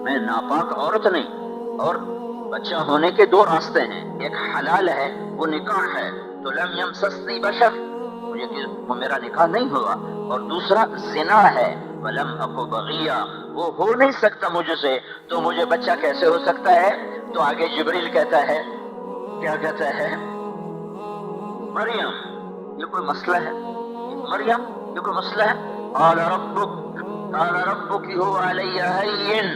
میں ناپاک عورت نہیں. اور بچہ ہونے کے دو راستے ہیں، ایک حلال ہے وہ نکاح ہے، تو لم یمسسنی بشر، وہ میرا نکاح نہیں ہوا، اور دوسرا زنا ہے، ولم اکو بغیہ، وہ ہو نہیں سکتا مجھ سے، تو مجھے بچہ کیسے ہو سکتا ہے؟ تو آگے جبریل کہتا ہے، کیا کہتا ہے؟ مریم یہ کوئی مسئلہ ہے؟ مریم یہ کوئی مسئلہ ہے؟ قال ربک هو علی هین،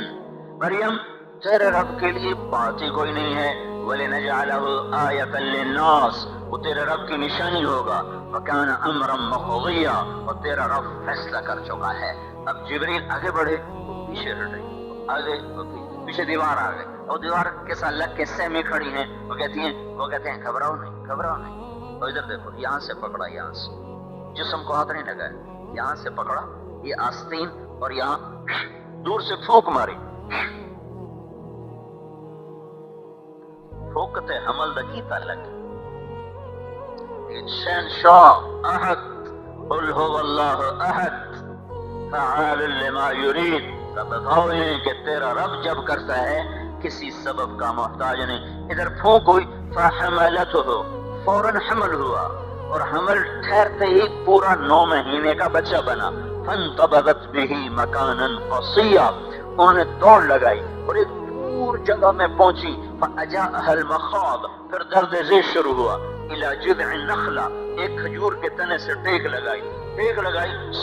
مریم تیرے رب کے لیے بات ہی کوئی نہیں ہے. وَلِنَجْعَلَهُ آیَةً لِلنَّاسِ، وہ تیرے رب کی نشانی ہوگا. وَكَانَ أَمْرًا مَقْضِيًّا، اور تیرا رب فیصلہ کر چکا ہے. اب جبریل آگے بڑھے، پیچھے ہٹے، آگے پیچھے دیوار آ گئے، اور دیوار کے ساتھ لگ کے سہمی کھڑی ہیں. وہ کہتے ہیں گھبراؤ نہیں، گھبراؤ نہیں. اور ادھر دیکھو، یہاں سے پکڑا، یہاں سے جسم کو ہاتھ نہیں لگایا، یہاں سے پکڑا یہ آستین، اور یہاں دور سے پھونک ماری. پھونکتے حمل دکی تعلق شہنشاہ احد قل هو اللہ احد فعال لما یرید. بتاؤ کہ تیرا رب جب کرتا ہے کسی سبب کا محتاج نہیں. ادھر پھونک ہوئی، فحملته، فوراً حمل ہوا، اور حمل ٹھہرتے ہی پورا 9 مہینے کا بچہ بنا. فانتبذت به مکانا قصیا، انہوں نے دوڑ لگائی اور ایک دور جگہ میں پہنچی. فاجاءها المخاض، پھر درد ذیل شروع ہوا. الى جذع النخلہ، ایک کھجور کے تنے سے ٹیک لگائی،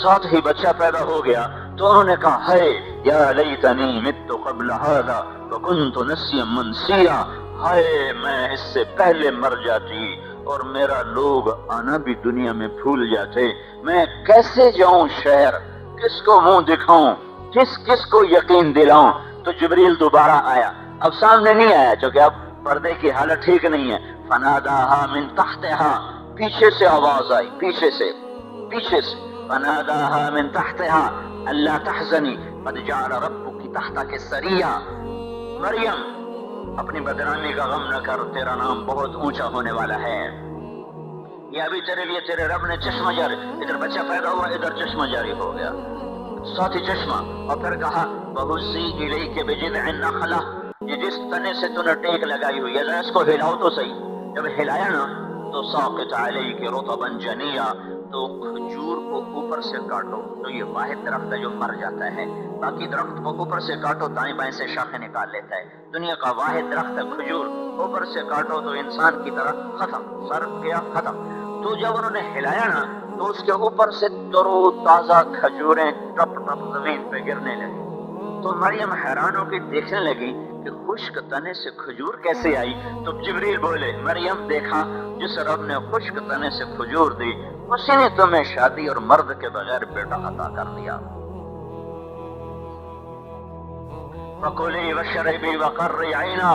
ساتھ ہی بچہ پیدا ہو گیا. تو انہوں نے کہا، ہے یا لیتنی مت قبل هذا وکنت نسیا منسیا، ہائے میں اس سے پہلے مر جاتی اور میرا لوگ آنا بھی دنیا میں بھول جاتے. میں کیسے جاؤں شہر، کس کو منہ دکھاؤں، کس کو یقین دلاؤں؟ تو جبریل دوبارہ آیا، اب سامنے نہیں آیا چونکہ اب پردے کی حالت ٹھیک نہیں ہے. فناداها من تحتها، پیچھے سے آواز آئی، پیچھے سے فناداها من تحتها الا تحزنی قد جعل ربک تحتک سریا. مریم اپنی بدنامی کا غم نہ کر، تیرا نام بہت اونچا ہونے والا ہے. یہ ابھی تیرے لیے تیرے رب نے چشمہ جاری، ادھر بچہ پیدا ہوا، ادھر چشمہ جاری ہو گیا، ساتھی چشمہ. اور پھر کہا وَهُزِّي إِلَيْكِ بِجِذْعِ النَّخْلَةِ، یہ جس تنے سے تو نے ٹیک لگائی ہوئی ہے اس کو ہلاؤ تو صحیح. جب ہلایا نا تو ساقط علیک رطبا جنیا، تو کھجور کو اوپر سے کاٹو. تو یہ واحد درخت ہے جو مر جاتا ہے، باقی درخت کو اوپر سے کاٹو دائیں بائیں سے شاخیں نکال لیتا ہے. دنیا کا واحد درخت ہے کھجور، اوپر سے کاٹو تو انسان کی طرح ختم، سر گیا ختم. تو جب انہوں نے ہلایا نا تو اس کے اوپر سے ترو تازہ کھجوریں ٹپ ٹپ زمین پہ گرنے لگی. تو مریم حیران ہو کے دیکھنے لگی کہ خشک تنے سے کھجور کیسے آئی. تو جبریل بولے، مریم دیکھا جس رب نے خشک تنے سے کھجور دی اسی نے تمہیں شادی اور مرد کے بغیر بیٹا عطا کر دیا. فَكُلِي وَاشْرَبِي وَقَرِّي عَيْنًا،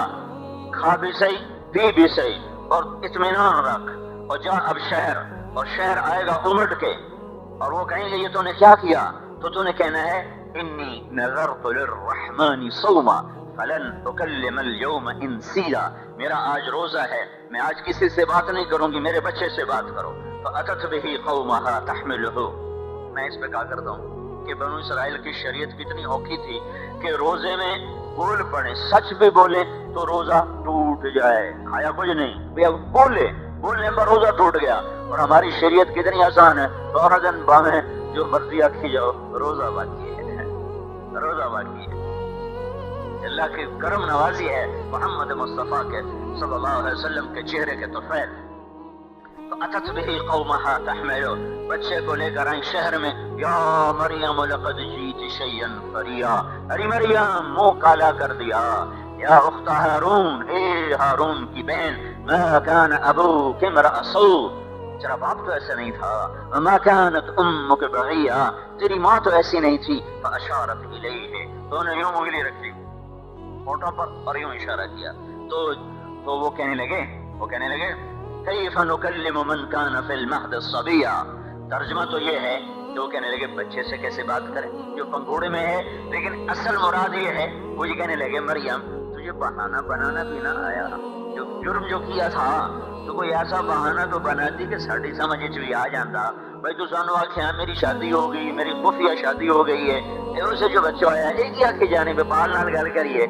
کھا بھی صحیح، پی بھی صحیح، اور اطمینان رکھ. اور جا اب شہر، اور شہر آئے گا امٹ کے، اور وہ کہیں گے یہ تو نے کیا کیا؟ تو تو نے کہنا ہے انی نذرت للرحمن صوما فلن اکلم اليوم انسیا، میرا آج روزہ ہے، میں آج کسی سے بات نہیں کروں گی، میرے بچے سے بات کرو. فأتت به قومها تحمله، میں اس پہ کہا کرتا ہوں کہ بنو اسرائیل کی شریعت کتنی اوکھی تھی کہ روزے میں بول پڑے، سچ بھی بولے تو روزہ ٹوٹ جائے، کھایا کچھ نہیں، اب بولنے پر روزہ ٹوٹ گیا. اور ہماری شریعت کتنی آسان ہے، 12 دن بامیں جو مرضی آکھی جاؤ، روزہ باقی ہے، روزہ باقی ہے. اللہ کی کرم نوازی ہے محمد مصطفیٰ کے صلی اللہ علیہ وسلم کے چہرے کے طفیل. فأتت به قومها تحمله، بچے کو لے کر آئیں شہر میں. یا مریم لقد جیت شیئا فریا، ارے مریم منہ کالا کر دیا. یا اخت ہارون، اے ہارون کی بہن، ما کان ابوک امرأ سوء، تیرا باپ تو ایسا نہیں تھا. وما كانت امك بغيا، تیری ماں تو ایسی نہیں تھی. فاشارت الیہ، تو نے یوں انگلی رکھی ہونٹوں پر اور یوں اشارہ کیا. تو وہ کہنے لگے کیف نکلم من کان فی المہد صبیا. ترجمہ تو یہ ہے کہ وہ کہنے لگے بچے سے کیسے بات کریں جو پنگھوڑے میں ہے، لیکن اصل مراد یہ ہے وہ یہ کہنے لگے مریم تجھے بہانہ بنانا بھی نہ آیا، جرم جو کیا تھا تو کوئی ایسا بہانہ تو بنا دی کہ ساڈی سمجھ وچ بھی آ جاندا. بھائی تو سانو آخیا میری شادی ہو گئی، میری خفیہ شادی ہو گئی ہے، اسے جو بچہ آیا ایک ہی آنکھ کی جانب بال نال گل کریے۔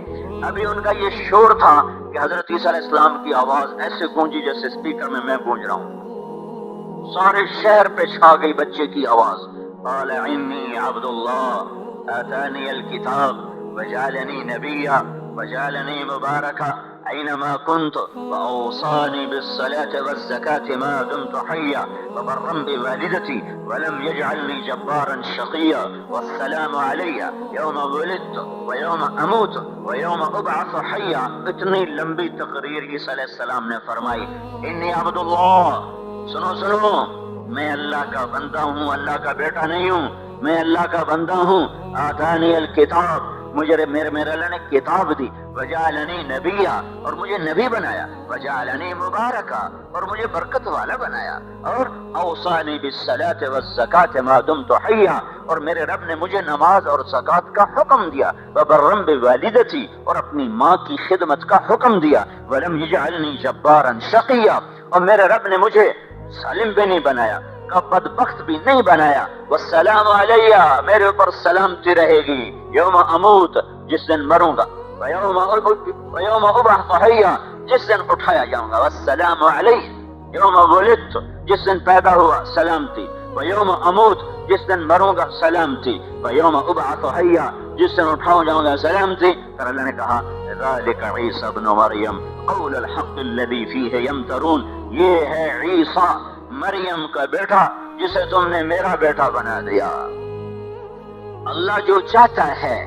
ابھی ان کا یہ شور تھا کہ حضرت عیسیٰ علیہ السلام کی آواز ایسے گونجی جیسے اسپیکر میں گونج رہا ہوں، سارے شہر پہ چھا گئی بچے کی آواز، قال انی عبد اللہ آتانی الکتاب وجعلنی نبیا وجعلنی مبارکا أينما كنت وأوصاني بالصلاة والزكاة ما دمت حيا وبرا بوالدتي ولم يجعلني جبارا شقيا والسلام علي يوم ولدت ويوم أموت ويوم أبعث حيا۔ اتنی لمبی تقریر عیسیٰ علیہ السلام نے فرمائی، انی عبد اللہ، سنو میں اللہ کا بندہ ہوں، اللہ کا بیٹا نہیں ہوں، میں اللہ کا بندہ ہوں۔ آتانی الکتاب، مجھے میرے اللہ نے کتاب دی، وجعلنی نبیا، اور مجھے نبی بنایا، وجعلنی مبارکا، اور مجھے برکت والا بنایا، اور اوصانی بالصلاۃ والزکاۃ ما دمت حیا، اور میرے رب نے مجھے نماز اور زکات کا حکم دیا، وبرا بوالدتی، اور اپنی ماں کی خدمت کا حکم دیا، ولم یجعلنی جبارا شقیا، اور میرے رب نے مجھے ظالم بھی نہیں بنایا، کا بدبخت بھی نہیں بنایا، والسلام علیہ، میرے اوپر سلامتی رہے گی، یوم اموت، جس دن مروں گا، ویوم ابعث حیا، جس دن اٹھایا جاؤں گا، والسلام علیہ یوم ولدت، جس دن پیدا ہوا سلامتی، ویوم اموت، جس دن مروں گا سلامتی، ویوم ابعث حیا، جس دن اٹھاؤں جاؤں گا سلامتی۔ پھر اللہ نے کہا ذالک عیسی ابن مریم قول الحق الذی فیہ یمترون، یہ ہے عیسیٰ مریم کا بیٹا جسے تم نے میرا بیٹا بنا دیا۔ اللہ جو چاہتا ہے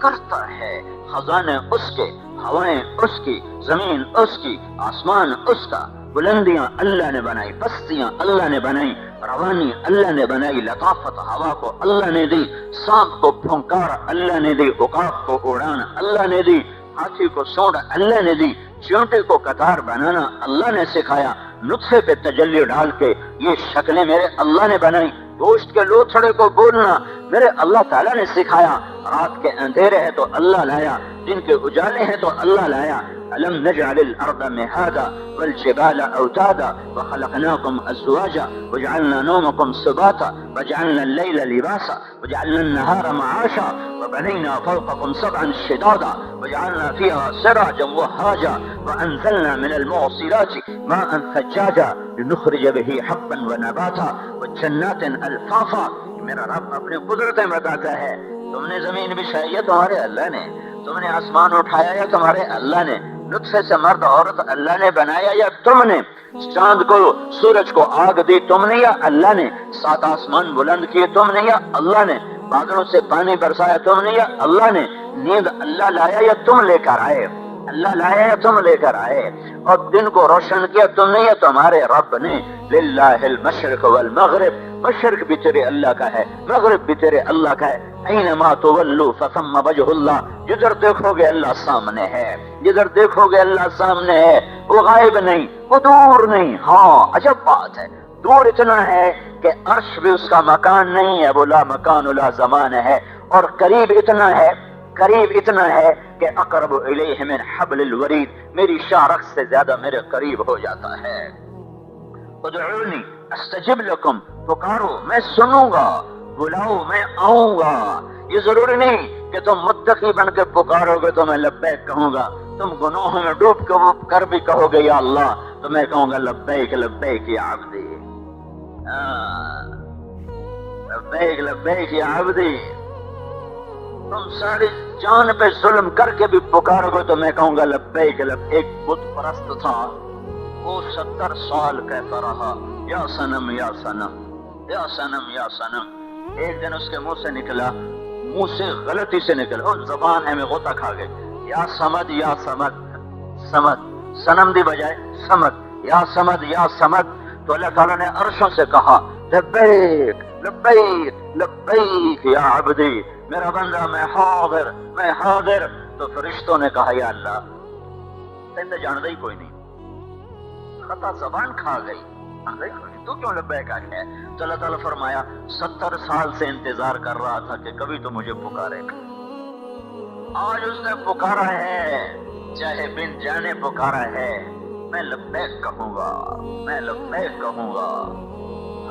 کرتا ہے، خزانے اس کے، ہوائیں اس کی، زمین اس کی، آسمان اس کا، بلندیاں اللہ نے بنائی، پستیاں اللہ نے بنائی، روانی اللہ نے بنائی، لطافت ہوا کو اللہ نے دی، سانپ کو پھنکار اللہ نے دی، عقاب کو اڑان اللہ نے دی، ہاتھی کو سونڈ اللہ نے دی، چیونٹے کو قطار بنانا اللہ نے سکھایا، نطفے پہ تجلی ڈال کے یہ شکلیں میرے اللہ نے بنائی، گوشت کے لوتھڑے کو بولنا میرے اللہ تعالیٰ نے سکھایا، رات کے اندھیرے ہیں تو اللہ لایا، دن کے اجالے ہیں تو اللہ لایا۔ ألم نجعل الأرض مهادا والجبال أوتادا وخلقناكم أزواجا وجعلنا نومكم سباتا وجعلنا الليل لباسا وجعلنا النهار معاشا وبنينا فوقكم سبعا شدادا وجعلنا فيها سراجا وهاجا وأنزلنا من المعصرات ماء ثجاجا لنخرج به حبا ونباتا وجنات ألفافا۔ میرا رب اپنی قدرتیں بتاتا ہے، تم نے زمین بچھائی ہے تمہارے اللہ نے، تم نے آسمان اٹھایا یا تمہارے اللہ نے، نطفے سے مرد عورت اللہ نے بنایا یا تم نے، چاند کو سورج کو آگ دی تم نے یا اللہ نے، سات آسمان بلند کیے تم نے یا اللہ نے، بادلوں سے پانی برسایا تم نے یا اللہ نے، نیند اللہ لایا یا تم لے کر آئے، اللہ لایا یا تم لے کر آئے، اور دن کو روشن کیا تم نے یا تمہارے رب نے۔ للہ المشرق والمغرب، مشرق بھی تیرے اللہ کا ہے، مغرب بھی تیرے اللہ کا ہے، اینما تولوا فثم وجہ اللہ، جدھر دیکھو گے اللہ سامنے ہے، جدھر دیکھو گے اللہ سامنے ہے، وہ غائب نہیں، وہ دور نہیں۔ ہاں عجب بات ہے، دور اتنا ہے کہ عرش بھی اس کا مکان نہیں ہے، وہ لا مکان لا زمان ہے، اور قریب اتنا ہے کہ اقرب الیہ من حبل الورید، میری شارخ سے زیادہ میرے قریب ہو جاتا ہے۔ ادعونی استجب لکم، پکارو میں سنوں گا، بلاؤ میں آؤں گا۔ یہ ضروری نہیں کہ تم متقی بن کے پکارو گے تو میں لبیک کہوں گا، تم گناہوں میں ڈوب کر بھی کہو گے یا اللہ تو میں کہوں گا لبیک لبیک یا عبدی، لبیک لبیک یا عبدی۔ تم ساری جان پہ ظلم کر کے بھی پکارو گے تو میں کہوں گا لبیک لبیک۔ ایک بت پرست تھا، وہ 70 سال کہتا رہا یا صنم یا صنم یا صنم یا صنم۔ ایک دن اس کے منہ سے نکلا، منہ سے غلطی سے نکلا، اور زبان ہے میں غوطہ کھا گئے، یا سمد یا سمد، سمد صنم دی بجائے سمد، یا سمد یا سمد۔ تو اللہ تعالیٰ نے عرشوں سے کہا لبیک لبیک لبیک یا عبدی، میرا بندہ میں حاضر میں حاضر۔ تو فرشتوں نے کہا یا اللہ تین جانتا ہی کوئی نہیں، خطا زبان کھا گئی، تو کیوں لبیک آ گیا؟ تو اللہ تعالیٰ فرمایا 70 سال سے انتظار کر رہا تھا کہ کبھی تو مجھے پکارے گا، آج اس نے پکارا ہے، چاہے بن جانے پکارا ہے، میں لبیک کہوں گا، میں لبیک کہوں گا۔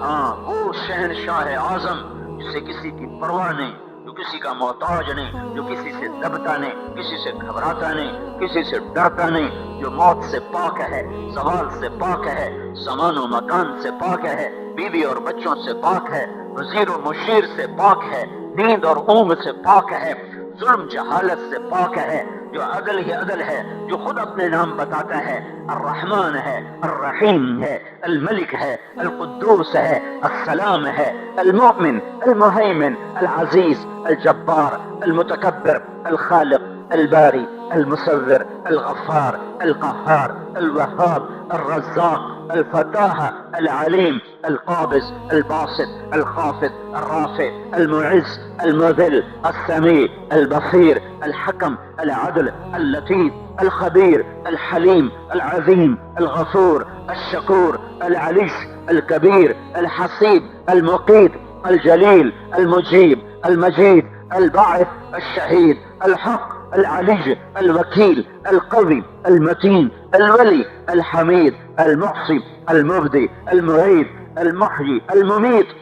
ہاں وہ شہنشاہ اعظم جسے کسی کی پرواہ نہیں، جو کسی کا محتاج نہیں، جو کسی سے دبتا نہیں، کسی سے گھبراتا نہیں، کسی سے ڈرتا نہیں، جو موت سے پاک ہے، زوال سے پاک ہے، زمان و مکان سے پاک ہے، بیوی اور بچوں سے پاک ہے، وزیر و مشیر سے پاک ہے، نیند اور اونگ سے پاک ہے، ظلم جہالت سے پاک ہے، جو عدل ہی عدل ہے، جو خود اپنے نام بتاتا ہے، الرحمن ہے، الرحیم ہے، الملک ہے، القدوس ہے، السلام ہے، المؤمن، المہیمن، العزیز، الجبار، المتکبر، الخالق، الباری، المصور، الغفار، القہار، الوہاب، الرزاق، الفتاح، العلیم، القابض، الباسط، الخافض، الرافع، المعز، المذل، السمیع، البصیر، الحکم، العدل، اللطیف، الخبیر، الحلیم، العظیم، الغفور، الشکور، العلیش، الکبیر، الحسیب، المقیت، الجلیل، المجیب، المجید، الباعث، الشہید، الحق، العلی، الوکیل، القوی، المتین، الولی، الحمید، المحصی، المبدی، المعید، المحیی، الممیت،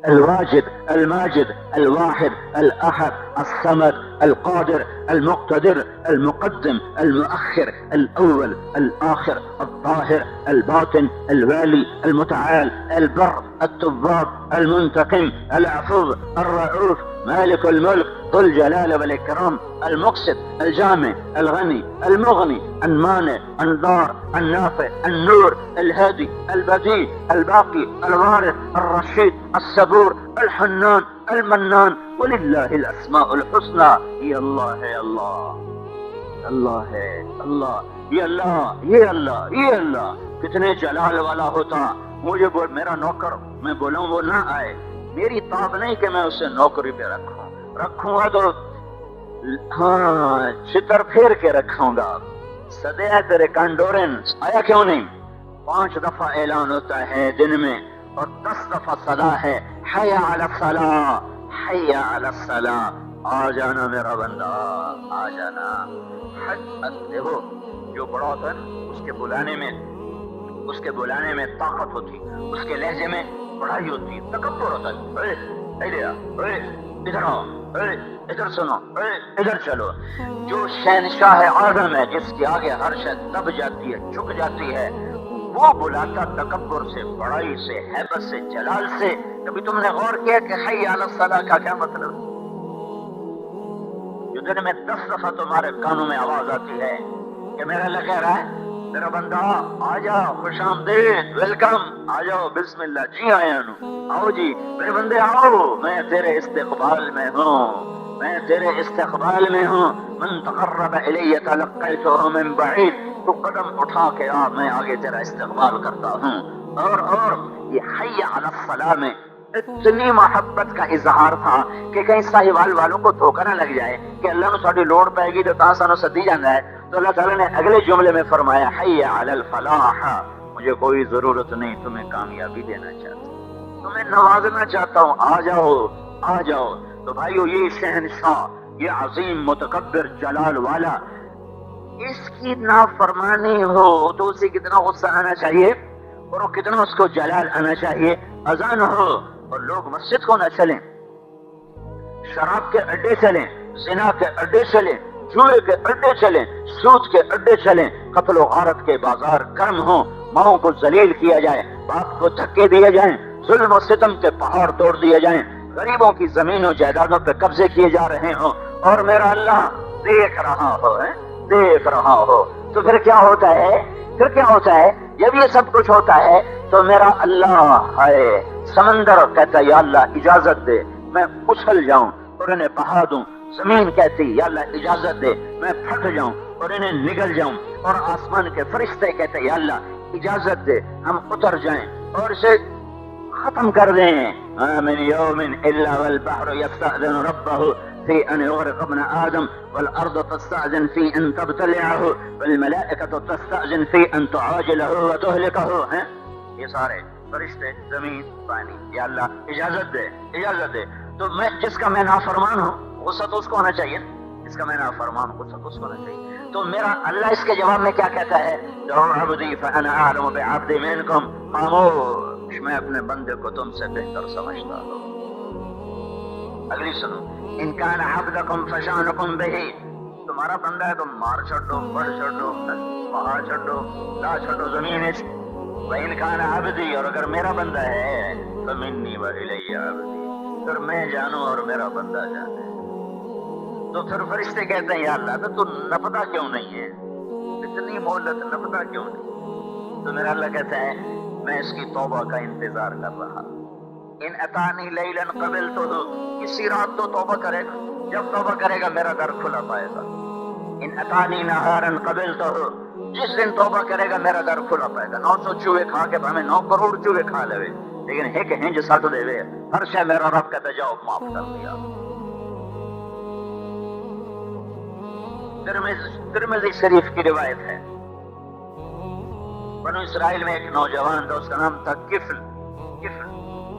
الواجد، الماجد، الواحد، الأحد، الصمد، القادر، المقتدر، المقدم، المؤخر، الأول، الآخر، الظاهر، الباطن، الوالي، المتعال، البر، التواب، المنتقم، العفو، الرؤوف، مالك الملك، ذو الجلال والإكرام، المقسط، الجامع، الغني، المغني، المانع، الضار، النافع، النور، الهادي، البديع، الباقي، الوارث، الرشيد، الصبور، الحنان، المنان، ولله الاسماء الحسنى. یہ اللہ ہے، اللہ اللہ ہے، اللہ یہ اللہ، یہ اللہ، یہ اللہ کتنے جلال والا ہوتا. مجھے میرا نوکر میں بولوں وہ نہ آئے، میری طاقت نہیں کہ میں اسے نوکری پہ رکھوں گا تو ہاں چھتر پھیر کے رکھوں گا. صدے تیرے کنڈورنس آیا کیوں نہیں؟ 5 دفعہ اعلان ہوتا ہے دن میں اور 10 دفعہ صدا ہے حی علی الصلاۃ، حی علی الصلاۃ. آ جانا میرا بندہ، آ جانا. دیکھو جو بڑا ہوتا ہے اس کے بلانے میں طاقت ہوتی، اس کے لہجے میں بڑائی ہوتی، تکبر ہوتا ہے. ادھر آؤ، ادھر سنو، ادھر چلو. جو شہنشاہ اعظم ہے جس کے آگے ہر شے دب جاتی ہے، جھک جاتی ہے، وہ بلاتا تکبر سے، بڑائی سے، ہیبت سے، جلال سے. کبھی تم نے غور کیا کہ حی علی الصلاۃ کا کیا مطلب؟ جو دن میں 10 دفعہ تمہارے کانوں میں آواز آتی ہے کہ میرا اللہ کہہ رہا ہے میرا بندہ آ جاؤ، خوش آمدید، ویلکم، آ جاؤ، بسم اللہ، جی آیا نو، آؤ جی میرے بندے آؤ، میں تیرے استقبال میں ہوں، میں تیرے استقبال میں ہوں. من تقرب الی تلقیتہ من بعید، تو قدم اٹھا کے آ، میں آگے تیرا استقبال کرتا ہوں. اور یہ حی علی الصلاۃ میں اتنی محبت کا اظہار تھا کہ کہیں ساہیوال والوں کو دھوکہ نہ لگ جائے کہ اللہ نے ساری لوڑ پائے گی تو تاں سانو سدی جانا ہے. تو اللہ تعالیٰ نے اگلے جملے میں فرمایا حی علی الفلاح، مجھے کوئی ضرورت نہیں، تمہیں کامیابی دینا چاہتا ہوں، تمہیں نوازنا چاہتا ہوں، آ جاؤ، آ جاؤ. تو بھائیو یہ شہنشاہ، یہ عظیم متکبر جلال والا، اس کی نافرمانی ہو تو اسے کتنا غصہ آنا چاہیے اور وہ کتنا اس کو جلال آنا چاہیے. اذان ہو اور لوگ مسجد کو نہ چلیں، شراب کے اڈے چلیں، زنا کے اڈے چلیں، جوئے کے اڈے چلیں، سود کے اڈے چلیں، قتل و غارت کے بازار گرم ہوں، ماؤں کو ذلیل کیا جائے، باپ کو دھکے دیے جائیں، ظلم و ستم کے پہاڑ توڑ دیے جائیں، غریبوں کی زمین و جائیدادوں پہ قبضے کیے جا رہے ہوں، اور میرا اللہ دیکھ رہا ہو، دیکھ رہا ہو. تو پھر کیا ہوتا ہے؟ پھر کیا ہوتا ہے جب یہ سب کچھ ہوتا ہے؟ تو میرا اللہ ہے سمندر کہتا ہے یا اللہ اجازت دے میں اچھل جاؤں اور انہیں بہا دوں. زمین کہتی یا اللہ اجازت دے میں پھٹ جاؤں اور انہیں نگل جاؤں. اور آسمان کے فرشتے کہتے یا اللہ اجازت دے ہم اتر جائیں اور اسے ختم کر دیں. من یوم الا والبحر یستأذن ربه في ان يغرق ابن آدم والارض تستأذن في ان تبتلعه والملائكة تستأذن في ان تعاجله وتهلكه. یہ سارے فرشتے، زمین، پانی، یا اللہ اجازت دے، اجازت دے. تو میں جس کا میں نافرمان ہوں غصہ تو اس کو ہونا چاہیے، جس کا میں نافرمان ہوں غصہ تو اس کو ہونا چاہیے. تو میرا اللہ اس کے جواب میں کیا کہتا ہے؟ لو عبدی فانا اعلم بعبدی منکم، خاموش میں اپنے بندے کو تم سے بہتر سمجھتا ہوں. اگلی سنو. ان کان عبدکم فشانکم بہی، تمہارا بندہ ہے تو مار چھڑو، بڑھ چھڑو، پہاڑ چھڑو، لا چھڑو زمین. وَإِنْ كَانَ عَبْدِي، اور اگر میرا بندہ ہے فَمِنِّي وَإِلَيَّ عَبْدِي، پھر میں جانوں اور میرا بندہ جانے. تو پھر فرشتے کہتے ہیں یا اللہ تو نپتا کیوں نہیں ہے، اتنی مہلت نپتا کیوں نہیں؟ تو میرا اللہ کہتا ہے میں اس کی توبہ کا انتظار کر رہا. ان اتانی لیلا قبلتہ، کسی رات تو توبہ کرے گا، جب توبہ کرے گا میرا در کھلا پائے گا. ان اتانی نہارا قبلتہ، جس دن توبہ کرے گا میرا در کھلا پائے گا. 900 چوہے کھا کے ہمیں 9 کروڑ چوہے کھا لے، لیکن ایک ہنج سٹ دے وے ہر شے میرا رب کہتا جاؤ معاف کر دیا. ترمذی شریف کی روایت ہے، بنو اسرائیل میں ایک نوجوان تھا، اس کا نام تھا کفل.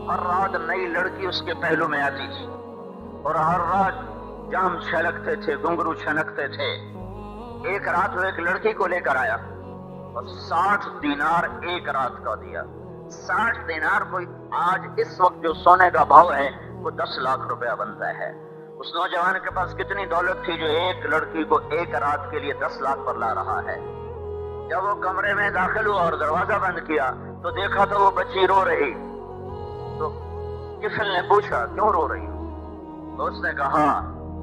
ہر رات نئی لڑکی اس کے پہلو میں آتی تھی اور ہر رات جام چھلکتے تھے، گھنگرو چھنکتے تھے. ایک رات وہ ایک لڑکی کو لے کر آیا اور 60 دینار ایک رات کا دیا. 60 دینار کوئی آج اس وقت جو سونے کا بھاؤ ہے وہ 10 لاکھ روپیہ بنتا ہے. اس نوجوان کے پاس کتنی دولت تھی جو ایک لڑکی کو ایک رات کے لیے 10 لاکھ پر لا رہا ہے. جب وہ کمرے میں داخل ہوا اور دروازہ بند کیا تو دیکھا تو وہ بچی رو رہی. تو کفل نے پوچھا کیوں رو رہی ہوں؟ تو اس نے کہا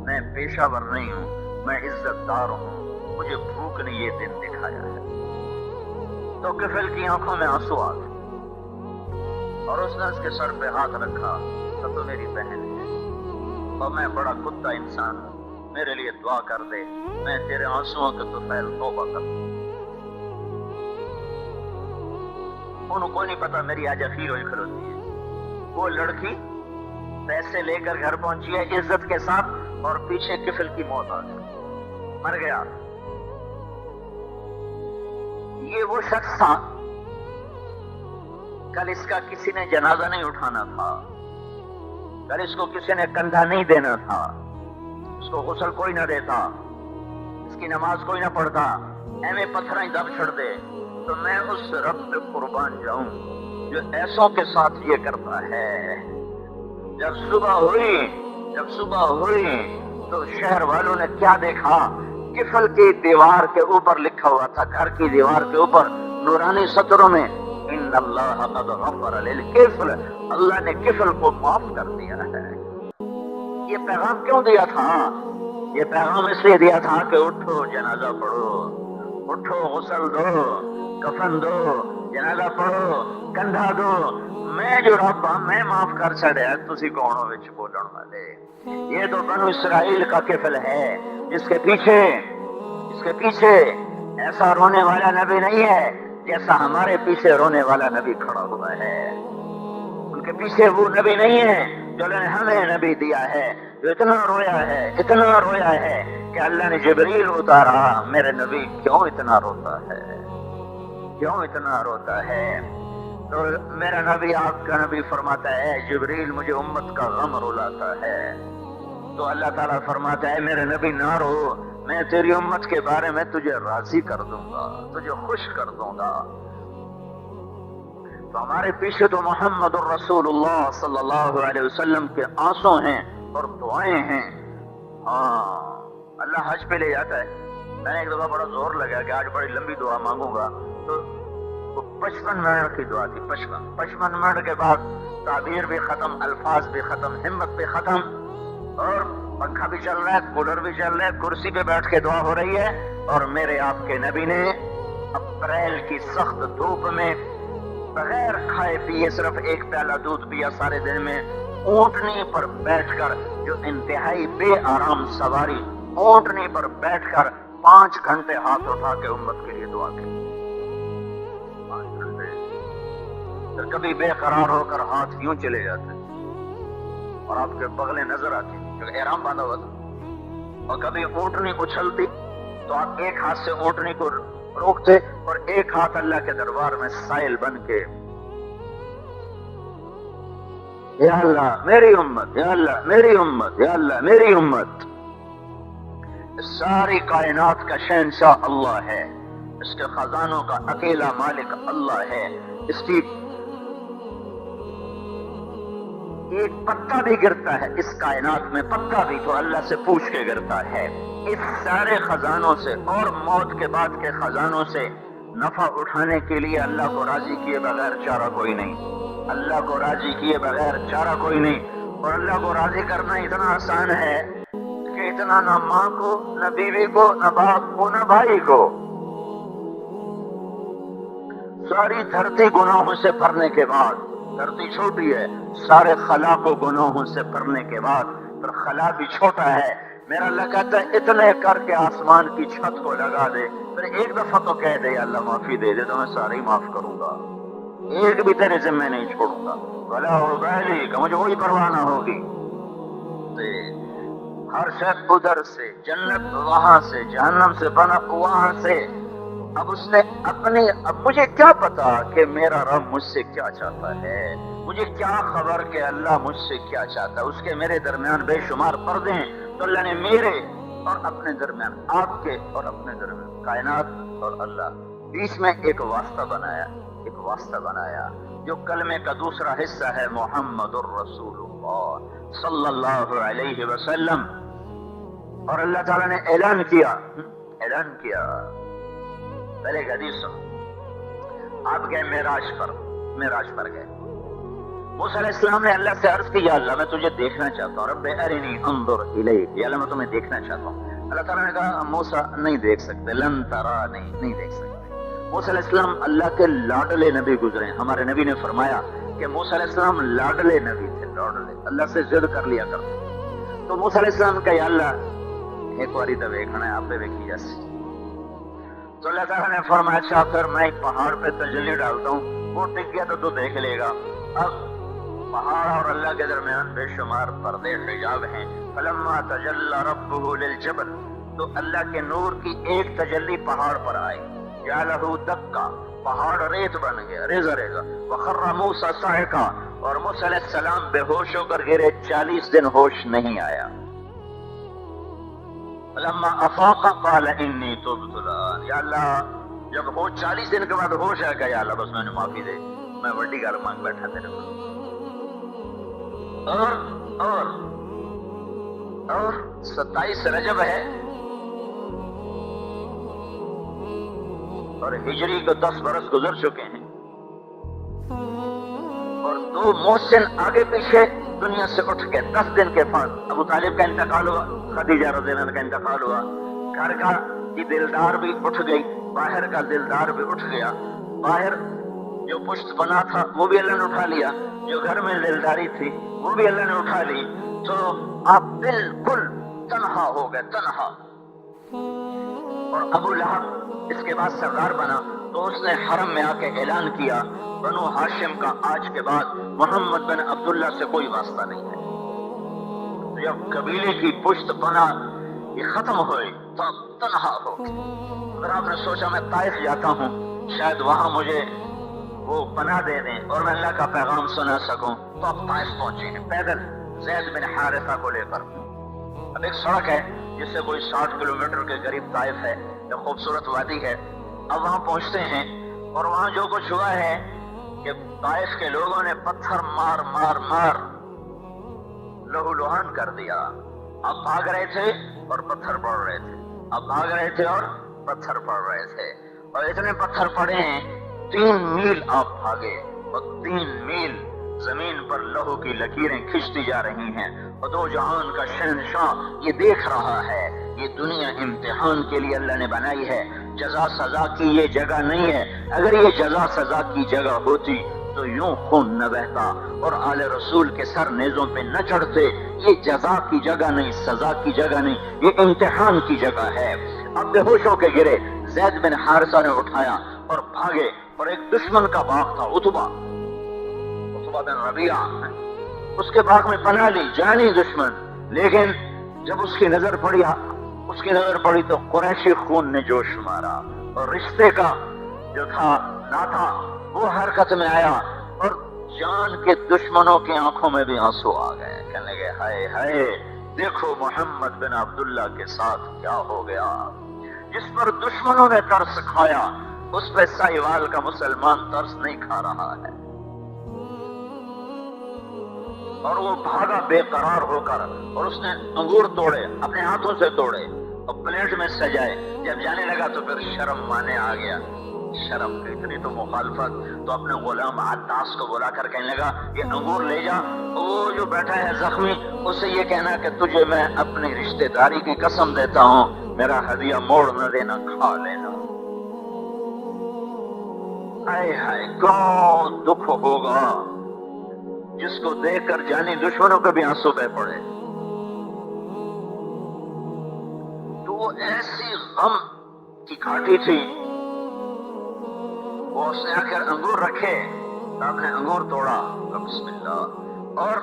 میں پیشہ ور نہیں ہوں، میں عزت دار ہوں، مجھے بھوک نے یہ دن دکھایا ہے. تو کفل کی آنکھوں میں آنسو آ گئے اور اس نے اس کے سر پہ ہاتھ رکھا. تو میری بہن ہے اور میں بڑا کتا انسان ہوں، میرے لیے دعا کر دے، میں تیرے آنسوؤں کے طفیل توبہ کر دوں. انہوں کو نہیں پتا میری آج اخیر ہوئی کھلوتی ہے. وہ لڑکی پیسے لے کر گھر پہنچی ہے عزت کے ساتھ اور پیچھے کفل کی موت آ گئی، مر گیا. یہ وہ شخص تھا کل اس کا کسی نے جنازہ نہیں اٹھانا تھا، کل اس کو کسی نے کندھا نہیں دینا تھا، اس کو غسل کوئی نہ دیتا، اس کی نماز کوئی نہ پڑھتا، ایویں پتھر ہی دب چھڑ دے. تو میں اس رب پہ قربان جاؤں جو ایسوں کے ساتھ یہ کرتا ہے. جب صبح ہوئی تو شہر والوں نے کیا دیکھا؟ کفل کی دیوار کے اوپر لکھا ہوا تھا، گھر کی دیوار کے اوپر نورانی سطروں میں ان اللہ قد غفر للکفل، اللہ نے کفل کو معاف کر دیا ہے. یہ پیغام کیوں دیا تھا؟ یہ پیغام اس لیے دیا تھا کہ اٹھو جنازہ پڑھو، اٹھو غسل دو، کفن دو، جنازہ پڑھو، کندھا دو. میں جو رب ہوں میں معاف کر چھڑیا، تسی کون ہو وچ بولن والے؟ یہ تو بنو اسرائیل کا کفل ہے جس کے پیچھے ایسا رونے والا نبی نہیں ہے جیسا ہمارے پیچھے رونے والا نبی کھڑا ہوا ہے. ان کے پیچھے وہ نبی نہیں ہے جو اللہ نے ہمیں نبی دیا ہے، جو اتنا رویا ہے کہ اللہ نے جبریل اتارا. میرے نبی کیوں اتنا روتا ہے؟ تو میرا نبی آپ کا نبی فرماتا ہے جبریل مجھے امت کا غم رلاتا ہے. تو اللہ تعالیٰ فرماتا ہے میرے نبی نہ رو، میں تیری امت کے بارے میں تجھے راضی کر دوں گا، تجھے خوش کر دوں گا. تو ہمارے پیچھے تو محمد الرسول اللہ صلی اللہ علیہ وسلم کے آنسو ہیں اور دعائیں ہیں. ہاں اللہ حج پہ لے جاتا ہے. میں نے ایک دفعہ بڑا زور لگا کہ آج بڑی لمبی دعا مانگوں گا، تو 55 منٹ کی دعا تھی. 55 منٹ کے بعد تعبیر بھی ختم، الفاظ بھی ختم، ہمت بھی ختم، اور پنکھا بھی چل رہا ہے، کولر بھی چل رہا ہے، کرسی پہ بیٹھ کے دعا ہو رہی ہے. اور میرے آپ کے نبی نے اپریل کی سخت دھوپ میں بغیر کھائے پیے صرف ایک پیالہ دودھ پیا سارے دن میں، اونٹنی پر بیٹھ کر، جو انتہائی بے آرام سواری، اونٹنی پر بیٹھ کر 5 گھنٹے ہاتھ اٹھا کے امت کے لیے دعا کی. 5 گھنٹے. پھر کبھی بے قرار ہو کر ہاتھ یوں چلے جاتے اور آپ کے بغلیں نظر آتی کیونکہ احرام باندھا ہوا تھا. اور کبھی اونٹنی اچھلتی تو آپ ایک ہاتھ سے اونٹنی کو روکتے اور ایک ہاتھ اللہ کے دربار میں سائل بن کے یا اللہ میری امت، یا اللہ میری امت، یا اللہ میری امت. ساری کائنات کا شہنشاہ اللہ ہے، اس کے خزانوں کا اکیلا مالک اللہ ہے، اس کی ایک پتا بھی گرتا ہے اس کائنات میں، پتا بھی تو اللہ سے پوچھ کے گرتا ہے۔ اس سارے خزانوں سے اور موت کے بعد کے خزانوں سے نفع اٹھانے کے لیے اللہ کو راضی کیے بغیر چارہ کوئی نہیں، اللہ کو راضی کیے بغیر چارہ کوئی نہیں۔ اور اللہ کو راضی کرنا اتنا آسان ہے کہ اتنا نہ ماں کو، نہ بیوی کو، نہ باپ کو، نہ بھائی کو، ساری دھرتی گناہوں سے بھرنے کے بعد، دھرتی چھوٹی ہے، سارے خلا کو گناہوں سے بھرنے کے بعد، پر خلا بھی چھوٹا ہے، میرا اللہ کہتا ہے اتنے کر کے آسمان کی چھت کو لگا دے، پھر ایک دفعہ تو کہہ دے اللہ معافی دے دے تو میں سارے ہی معاف کروں گا، ایک بھی تیرے ذمہ نہیں چھوڑوں گا، بھلا ہو بہلی کہ مجھے کوئی پرواہ نہ ہوگی۔ ہر شخص ادھر سے، جنت وہاں سے، جہنم سے بنا وہاں سے۔ اب اس نے اب مجھے کیا پتا کہ میرا رب مجھ سے کیا چاہتا ہے، مجھے کیا خبر کہ اللہ مجھ سے کیا چاہتا ہے۔ اس کے میرے درمیان بے شمار پردے ہیں، تو اللہ نے میرے اور اپنے درمیان، آپ کے اور اپنے درمیان، کائنات اور اللہ، بیچ میں ایک واسطہ بنایا، ایک واسطہ بنایا جو کلمے کا دوسرا حصہ ہے محمد الرسول اللہ صلی اللہ علیہ وسلم۔ اور اللہ تعالیٰ نے اعلان کیا، پہلے ایک حدیث سنو، آپ گئے معراج پر گئے، موسیٰ علیہ السلام نے اللہ سے عرض کی یا اللہ میں تجھے دیکھنا چاہتا ہوں، رب ارنی انظر الیک، یا اللہ میں تمہیں دیکھنا چاہتا ہوں۔ اللہ تعالیٰ نے کہا موسیٰ نہیں دیکھ سکتے، لن ترانی، نہیں دیکھ سکتے۔ موسیٰ علیہ السلام اللہ کے لاڈلے نبی گزرے، ہمارے نبی نے فرمایا کہ موسیٰ علیہ السلام لاڈلے نبی تھے، لاڈلے، اللہ سے ضد کر لیا کرتے۔ تو موسیٰ علیہ السلام کا یا اللہ ایک باری تو دیکھنا ہے، آپ پہ دیکھی جیسے۔ تو اللہ تعالیٰ نے فرمایا اچھا پھر میں پہاڑ پہ تجلی ڈالتا ہوں، وہ ٹک گیا تو دیکھ لے گا۔ اب پہاڑ اور اللہ کے درمیان بے شمار پردے حجاب ہیں۔ فلما تجلی ربہ للجبل، تو اللہ کے نور کی ایک تجلی پہاڑ پر آئی، جعلہ دکا، پہاڑ ریت بن گیا، ریزہ ریزہ۔ وخر موسیٰ صعقا، اور موسیٰ علیہ السلام بے ہوش ہو کر گرے، 40 دن ہوش نہیں آیا۔ فلما افاق قال انی تبت الآن، یا اللہ جب ہو 40 دن کے بعد ہوش آ گیا، یا اللہ بس میں نے معافی دے، میں بڑی گل مانگ بیٹھا تیرے کو۔ اور 27 رجب ہے اور ہجری کو 10 برس گزر چکے ہیں، اور 2 محسن آگے پیچھے دنیا سے اٹھ کے 10 دن کے بعد ابو طالب کا انتقال ہوا، خدیجہ رضی اللہ عنہا کا انتقال ہوا، گھر کا کی دلدار بھی اٹھ گئی، باہر کا دلدار بھی اٹھ گیا، باہر جو پشت بنا تھا وہ بھی اللہ نے اٹھا لیا، جو گھر میں دلداری تھی وہ بھی اللہ نے اٹھا لی، تو آپ بالکل تنہا ہو گئے، تنہا۔ اور ابو لہب اس کے بعد سردار بنا، تو اس نے حرم میں آ کے اعلان کیا بنو ہاشم کا آج کے بعد محمد بن عبداللہ سے کوئی واسطہ نہیں ہے۔ جب قبیلے کی پشت بنا یہ ختم ہوئی تو اب تنہا ہو گئے۔ اگر آپ نے سوچا میں طائف جاتا ہوں، شاید وہاں مجھے وہ پناہ دے دیں اور میں اللہ کا پیغام سنا سکوں، تو اب طائف پہنچے ہیں پیدل زید بن حارثہ کو لے کر۔ اب ایک سڑک ہے جس سے کوئی 60 کلومیٹر کے قریب طائف ہے، ایک خوبصورت وادی ہے۔ اب وہاں پہنچتے ہیں اور وہاں جو کچھ ہوا ہے کہ طائف کے لوگوں نے پتھر مار مار مار لہو لہان کر دیا۔ اب بھاگ رہے تھے اور پتھر پڑ رہے تھے، اب بھاگ رہے تھے اور پتھر پڑ رہے تھے، اور اتنے پتھر پڑے ہیں 3 میل آپ بھاگے، اور 3 میل زمین پر لہو کی لکیریں کھنچتی جا رہی ہیں، اور 2 جہان کا شہنشاہ یہ دیکھ رہا ہے۔ یہ دنیا امتحان کے لیے اللہ نے بنائی ہے، جزا سزا کی یہ جگہ نہیں ہے۔ اگر یہ جزا سزا کی جگہ ہوتی تو یوں خون نہ بہتا اور آل رسول کے سر نیزوں پہ نہ چڑھتے۔ یہ جزا کی جگہ نہیں، سزا کی جگہ نہیں، یہ امتحان کی جگہ ہے۔ اب بے ہوش ہو کے گرے، زید بن حارثہ نے اٹھایا اور بھاگے، اور ایک دشمن کا باغ تھا، عتبہ بن ربیعہ، اس کے باغ میں پناہ لی، جانی دشمن، لیکن جب اس کی نظر پڑی تو قریشی خون نے جوش مارا، اور رشتے کا جو تھا نہ تھا وہ حرکت میں آیا، اور جان کے دشمنوں کی آنکھوں میں بھی آنسو آ گئے، کہنے لگے ہائے ہائے دیکھو محمد بن عبداللہ کے ساتھ کیا ہو گیا۔ جس پر دشمنوں نے ترس کھایا اس پہ ساہیوال کا مسلمان ترس نہیں کھا رہا ہے۔ اور وہ بھاگا بےقرار ہو کر، اور اس نے انگور توڑے، اپنے ہاتھوں سے توڑے اور پلیٹ میں سجائے۔ جب جانے لگا تو پھر شرم مانے آ گیا، شرم کی اتنی تو مخالفت، تو اپنے غلام عطاس کو بلا کر کہنے لگا یہ انگور لے جا، وہ جو بیٹھا ہے زخمی اسے یہ کہنا کہ تجھے میں اپنی رشتہ داری کی قسم دیتا ہوں، میرا ہدیہ موڑ نہ دینا، کھا لینا۔ ہائے ہائے کون دکھ ہوگا جس کو دیکھ کر جانی دشمنوں کے بھی آنسو بہ پڑے۔ تو وہ ایسی غم کی گھاٹی تھی، وہ اس نے آ کر انگور رکھے، آپ نے انگور توڑا، بسم اللہ، اور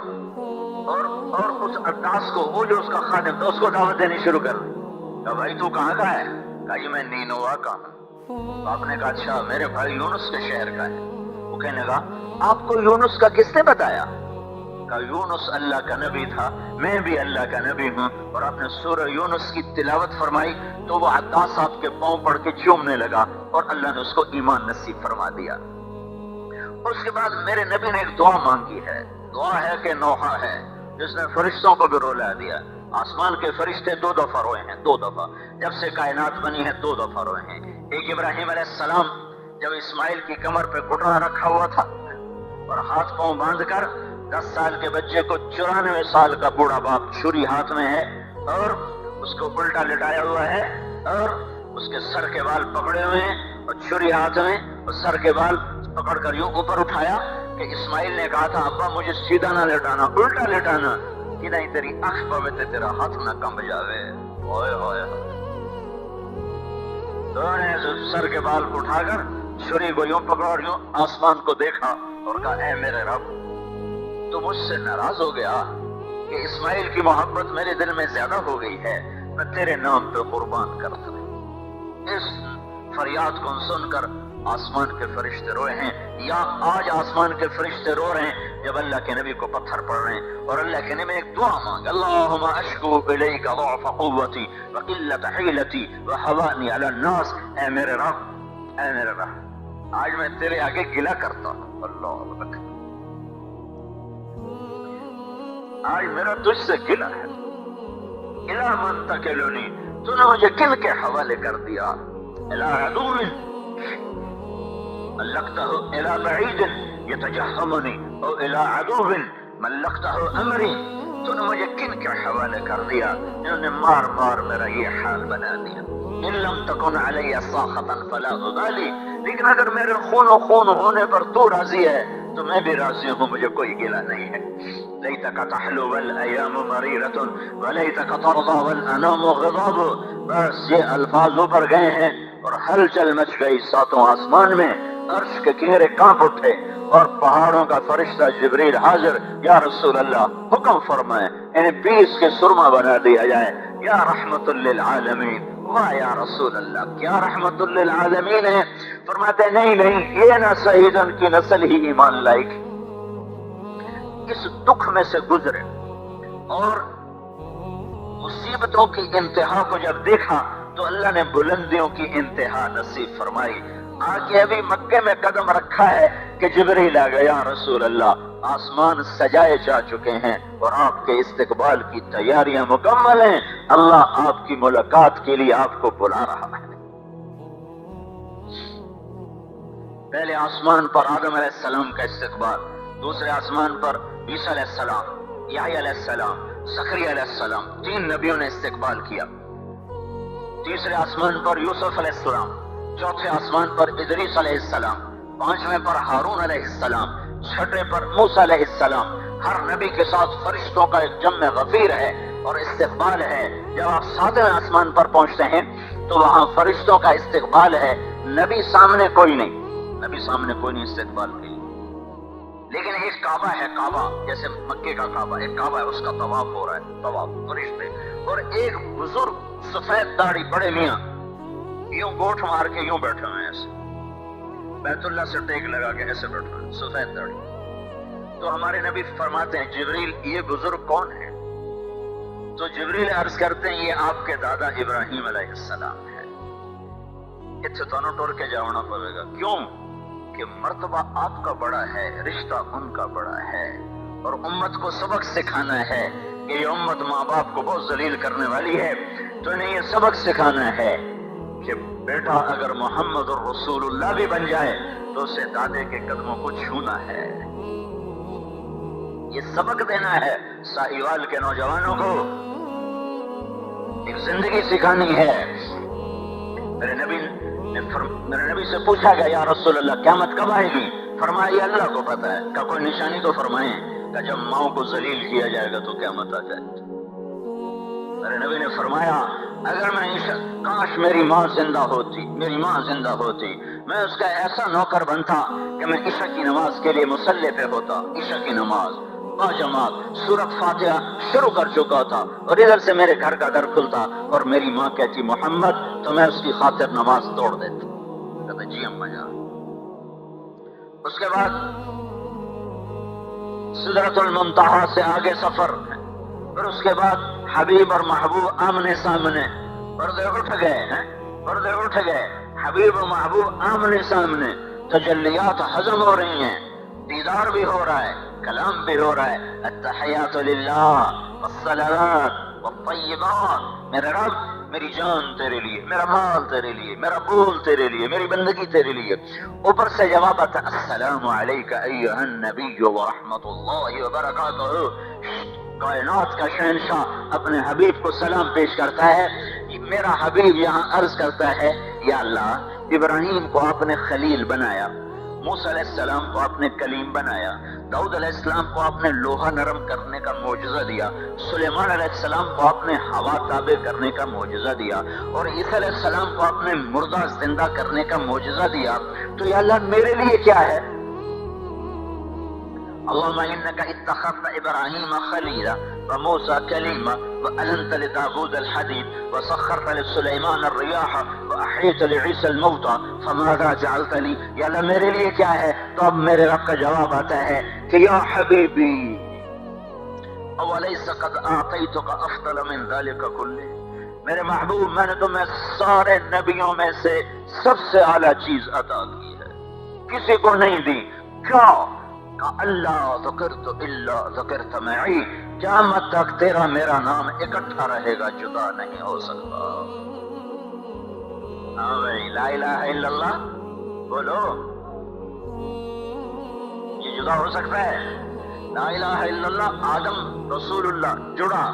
اس عطاس کو، وہ جو اس کا خادم تھا، اس کو دعوت دینی شروع کر دی۔ کہا بھائی تو کہاں کا ہے؟ کہا یہ میں نینوا کا ہوں۔ تو آپ نے کہا اچھا میرے بھائی یونس کے شہر کا ہے۔ وہ کہنے لگا آپ کو یونس کا کس نے بتایا؟ کہا یونس اللہ کا نبی تھا، میں بھی اللہ کا نبی ہوں، اور آپ نے سورہ یونس کی تلاوت فرمائی تو وہ عطاس آپ کے پاؤں پڑ کے چومنے لگا، اور اللہ نے اس کو ایمان نصیب فرما دیا۔ اس کے بعد میرے نبی نے ایک دعا مانگی ہے، دعا ہے کہ نوحہ ہے، جس نے فرشتوں کو بھی رولا دیا۔ آسمان کے فرشتے 2 دفعہ روئے ہیں، 2 دفعہ، جب سے کائنات بنی ہے 2 دفعہ روئے ہیں۔ ایک ابراہیم علیہ السلام جب اسماعیل کی کمر پہ گھٹنا رکھا ہوا تھا اور ہاتھ پاؤں باندھ کر 10 سال کے بچے کو 94 سال کا بوڑھا باپ چھری ہاتھ میں ہے اور اس کو الٹا لٹایا ہوا ہے، اور اس کے سر کے بال پکڑے ہوئے ہیں اور چھری ہاتھ میں، اور سر کے بال پکڑ کر یوں اوپر اٹھایا کہ اسماعیل نے کہا تھا ابا مجھے سیدھا نہ لٹانا، الٹا لٹانا کہ نہیں تیری آنکھ پہ تیرا ہاتھ نہ کمب جاوے۔ اوئے ہوئے تو نے سر کے بال کو اٹھا کر چھری کو یوں پکڑا اور یوں آسمان کو دیکھا اور کہا اے میرے رب تو مجھ سے ناراض ہو گیا کہ اسماعیل کی محبت میرے دل میں زیادہ ہو گئی ہے، میں تیرے نام پہ قربان کرتا ہوں۔ اس فریاد کو سن کر آسمان کے فرشتے روئے ہیں، یا آج آسمان کے فرشتے رو رہے ہیں جب اللہ کے نبی کو پتھر پڑ رہے ہیں، اور اللہ کے نبی نے ایک دعا مانگا، اللہم اشکو الیک ضعف قوتی وقلت حیلتی وحوانی علی الناس۔ اے میرے رب، اے میرے رب، آج میں تیرے آگے گلہ کرتا ہوں، اللہ اکبر، آج میرا تجھ سے گلہ ہے، الی من تکلنی، تو نے مجھے کن کے حوالے کر دیا، الی عدو ملکته الى بعید یتجہمنی او الى عدو ملکته امری، تو نے مجھے کن کے حوالے کر دیا انہوں نے مار مار میرا یہ حال بنا دیا۔ ان لم تکن علی ساخطا فلا ابالی، لیکن اگر میرے خون و خون ہونے پر تو راضی ہے تو میں بھی راضی ہوں، مجھے کوئی گلہ نہیں ہے۔ لیتک تحلو والایام مریرۃ ولیتک ترضی والانام غضاب، بس یہ الفاظ اوپر گئے ہیں اور ہلچل مچ گئی 7 آسمان میں، عرش کے کنارے کانپ اٹھے اور پہاڑوں کا فرشتہ جبریل حاضر، یا رسول اللہ حکم فرمائے انہیں 20 کے سرما بنا دیا جائے، یا رحمت للعالمین۔ واہ یا رسول اللہ کیا رحمت للعالمین ہے؟ فرماتے نہیں یہ نہ سعیدن کی نسل ہی ایمان لائق، اس دکھ میں سے گزرے اور مصیبتوں کی انتہا کو جب دیکھا تو اللہ نے بلندیوں کی انتہا نصیب فرمائی۔ آگے ابھی مکے میں قدم رکھا ہے کہ جبریل آ گیا، یا رسول اللہ آسمان سجائے جا چکے ہیں اور آپ کے استقبال کی تیاریاں مکمل ہیں، اللہ آپ کی ملاقات کے لیے آپ کو بلا رہا ہے۔ پہلے آسمان پر آدم علیہ السلام کا استقبال، دوسرے آسمان پر عیسیٰ علیہ السلام، یحییٰ علیہ السلام، زکریا علیہ السلام، 3 نبیوں نے استقبال کیا۔ تیسرے آسمان پر یوسف علیہ السلام، چوتھے آسمان پر ادریس علیہ السلام، 5ویں پر ہارون علیہ السلام، 6ٹھے پر موسیٰ علیہ السلام۔ ہر نبی کے ساتھ فرشتوں کا ایک جمع غفیر ہے اور استقبال ہے۔ جب آپ 7ویں آسمان پر پہنچتے ہیں تو وہاں فرشتوں کا استقبال ہے، نبی سامنے کوئی نہیں، نبی سامنے کوئی نہیں استقبال کے لیے، لیکن ایک کعبہ ہے، کعبہ جیسے مکے کا کعبہ، ایک کعبہ ہے، اس کا طواف ہو رہا ہے، طواف فرشتے، اور ایک بزرگ سفید داڑھی بڑے میاں یوں گوٹھ مار کے یوں بیٹھے ہوئے ہیں، ایسے بیت اللہ سے ٹیک لگا کے ایسے بیٹھے ہوئے ہیں، سفید داڑھی۔ تو ہمارے نبی فرماتے ہیں جبریل یہ بزرگ کون ہے؟ تو جبریل عرض کرتے ہیں یہ آپ کے دادا ابراہیم علیہ السلام ہے۔ اتنے تمہیں ٹر کے جانا پڑے گا، کیوں کہ مرتبہ آپ کا بڑا ہے، رشتہ ان کا بڑا ہے، اور امت کو سبق سکھانا ہے کہ یہ امت ماں باپ کو بہت ذلیل کرنے والی ہے، تو انہیں یہ سبق سکھانا ہے کہ بیٹا اگر محمد الرسول اللہ بھی بن جائے تو اسے دادے کے قدموں کو چھونا ہے۔ یہ سبق دینا ہے ساہیوال کے نوجوانوں کو، ایک زندگی سکھانی ہے۔ میرے نبی سے پوچھا گیا یا رسول اللہ قیامت کب آئے گی؟ فرمایا یہ اللہ کو پتا ہے۔ کہ کوئی نشانی تو فرمائیں کہ جب ماؤں کو ذلیل کیا جائے گا تو قیامت آ جائے گی۔ میرے نبی نے فرمایا اگر میں کاش میری ماں زندہ ہوتی، میں اس کا ایسا نوکر بنتا کہ میں عشاء کی نماز کے لیے مصلی پہ ہوتا، عشاء کی نماز باجماعت سورۃ فاتحہ شروع کر چکا تھا، اور ادھر سے میرے گھر کا در کھلتا اور میری ماں کہتی محمد، تو میں اس کی خاطر نماز توڑ دیتا۔ کہتا جی اما جان۔ اس کے بعد سدرۃ المنتہا سے آگے سفر، پھر اس کے بعد حبیب اور محبوب آمنے سامنے، پردے اٹھ گئے، حبیب اور محبوب آمنے سامنے، تجلیات ہضم ہو رہی ہیں، دیدار بھی ہو رہا ہے، کلام بھی ہو رہا ہے، التحیات للہ والصلوات والطیبات، میرے رب میری جان تیرے لیے، میرا مال تیرے لیے، میرا بول تیرے لیے، میری بندگی تیرے لیے۔ اوپر سے جواب آتا السلام علیک ایھا النبی ورحمۃ اللہ وبرکاتہ۔ کائنات کا شہنشاہ اپنے حبیب کو سلام پیش کرتا ہے۔ میرا حبیب یہاں عرض کرتا ہے یا اللہ، ابراہیم کو آپ نے خلیل بنایا، موسیٰ علیہ السلام کو آپ نے کلیم بنایا، داؤد علیہ السلام کو آپ نے لوہا نرم کرنے کا معجزہ دیا، سلیمان علیہ السلام کو آپ نے ہوا تابع کرنے کا معجزہ دیا، اور عیسیٰ علیہ السلام کو آپ نے مردہ زندہ کرنے کا معجزہ دیا، تو یا اللہ میرے لیے کیا ہے؟ اللهم انك اتخذت ابراهيم خليلا وموسى كليما والنت لداود الحديد وسخرت لسليمان الرياح واحييت لعيسى الموتى فماذا جعلت لي؟ یا اللہ میرے لیے کیا ہے؟ تو اب میرے رب کا جواب آتا ہے کہ یا حبیبی اوليس قد اعطيتك افضل من ذلك كله، میرے محبوب میں نے تمہیں سارے نبیوں میں سے سب سے اعلیٰ چیز عطا کی ہے، کسی کو نہیں دی۔ کیا؟ اللہ ذکرت الا ذکرت معی، قیامت تک تیرا میرا نام اکٹھا رہے گا، جدا نہیں ہو سکتا۔ ہاں بھائی لا الہ الا اللہ بولو، یہ جدا ہو سکتا ہے؟ لا الہ الا اللہ، آدم رسول اللہ جڑا،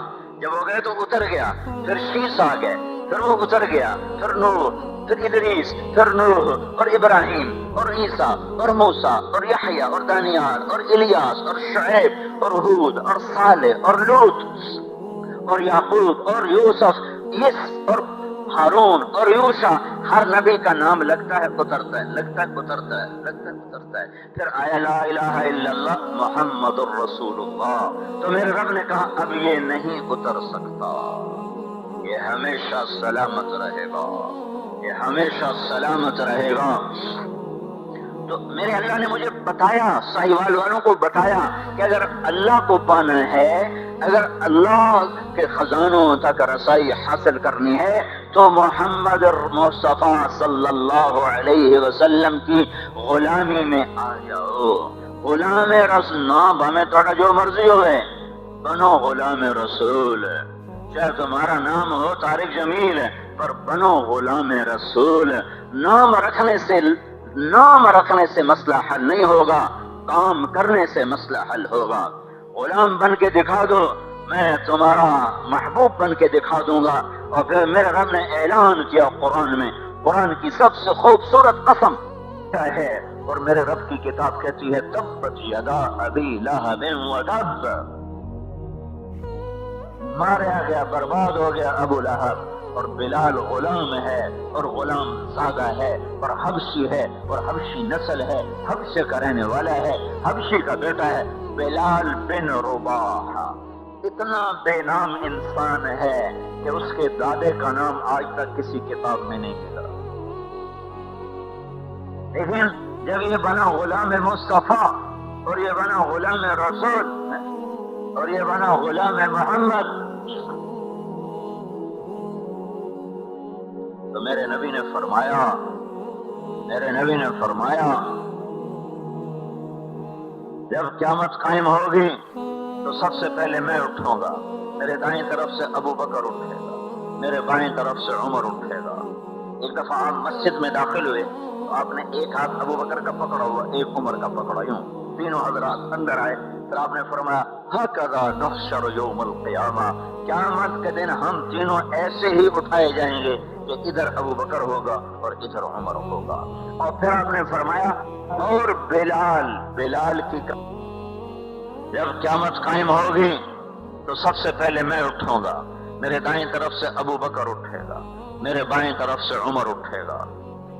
جب ہو گئے تو اتر گیا، پھر شیس آ گئے، پھر وہ اتر گیا، پھر نوح، پھر ادریس، پھر نوح اور ابراہیم اور عیسیٰ اور موسیٰ اور یحییٰ اور دانیال اور الیاس اور شعیب اور ہود اور صالح اور لوط اور یعقوب اور یوسف اور ہارون اور یوشع، ہر نبی کا نام لگتا ہے اترتا ہے، لگتا ہے اترتا ہے، لگتا ہے اترتا ہے، پھر آیا لا الہ الا اللہ محمد الرسول اللہ، تو میرے رب نے کہا اب یہ نہیں اتر سکتا، یہ ہمیشہ سلامت رہے گا، یہ ہمیشہ سلامت رہے گا۔ تو میرے اللہ نے مجھے بتایا، ساہیوال والوں کو بتایا کہ اگر اللہ کو پانا ہے، اگر اللہ کے خزانوں تک رسائی حاصل کرنی ہے تو محمد مصطفیٰ صلی اللہ علیہ وسلم کی غلامی میں آ جاؤ۔ غلام رسول نام ہمیں تھوڑا جو مرضی ہوئے، بنو غلام رسول، چاہے تمہارا نام ہو طارق جمیل پر بنو غلام رسول۔ نام رکھنے سے مسئلہ حل نہیں ہوگا، کام کرنے سے مسئلہ حل ہوگا۔ غلام بن کے دکھا دو، میں تمہارا محبوب بن کے دکھا دوں گا۔ اور پھر میرے رب نے اعلان کیا قرآن میں، قرآن کی سب سے خوبصورت قسم ہے، اور میرے رب کی کتاب کہتی ہے تبت یدا ابی لہب وتب، مارا گیا، برباد ہو گیا ابو لہب، اور بلال غلام ہے اور غلام زادہ ہے اور حبشی ہے اور حبشی نسل ہے، حبشے کا رہنے والا ہے، حبشی کا بیٹا ہے بلال بن رباح۔ اتنا بے نام انسان ہے کہ اس کے دادے کا نام آج تک کسی کتاب میں نہیں ملا، لیکن جب یہ بنا غلام مصطفیٰ اور یہ بنا غلام رسول اور یہ بنا غلام محمد، تو میرے نبی نے فرمایا جب قیامت قائم ہوگی تو سب سے پہلے میں اٹھوں گا، میرے دائیں طرف سے ابو بکر اٹھے گا، میرے بائیں طرف سے عمر اٹھے گا۔ ایک دفعہ آپ مسجد میں داخل ہوئے تو آپ نے ایک ہاتھ ابو بکر کا پکڑا ہوا، ایک عمر کا پکڑا، یوں تینوں حضرات اندر آئے۔ پھر آپ نے فرمایا ہَكَذَا نُحْشَرُ يَوْمَ الْقِيَامَةِ، قیامت کے دن ہم تینوں ایسے ہی اٹھائے جائیں گے کہ ادھر ابو بکر ہوگا اور ادھر عمر ہوگا۔ اور پھر آپ نے فرمایا اور بلال کی جب قیامت قائم ہوگی تو سب سے پہلے میں اٹھوں گا، میرے دائیں طرف سے ابو بکر اٹھے گا، میرے بائیں طرف سے عمر اٹھے گا۔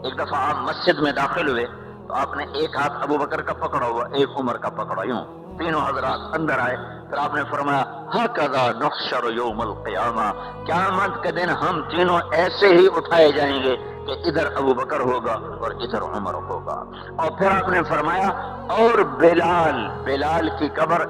ایک دفعہ آپ مسجد میں داخل ہوئے تو آپ نے ایک ہاتھ ابو بکر کا پکڑا ہوا، ایک عمر کا پکڑا، یوں تینوں حضرات اندر آئے۔ پھر آپ نے فرمایا ہَكَذَا نُحْشَرُ يَوْمَ الْقِيَامَةِ، قیامت کے دن ہم تینوں ایسے ہی اٹھائے جائیں گے کہ ادھر ابو بکر ہوگا اور ادھر عمر ہوگا۔ اور پھر آپ نے فرمایا اور بلال کی قبر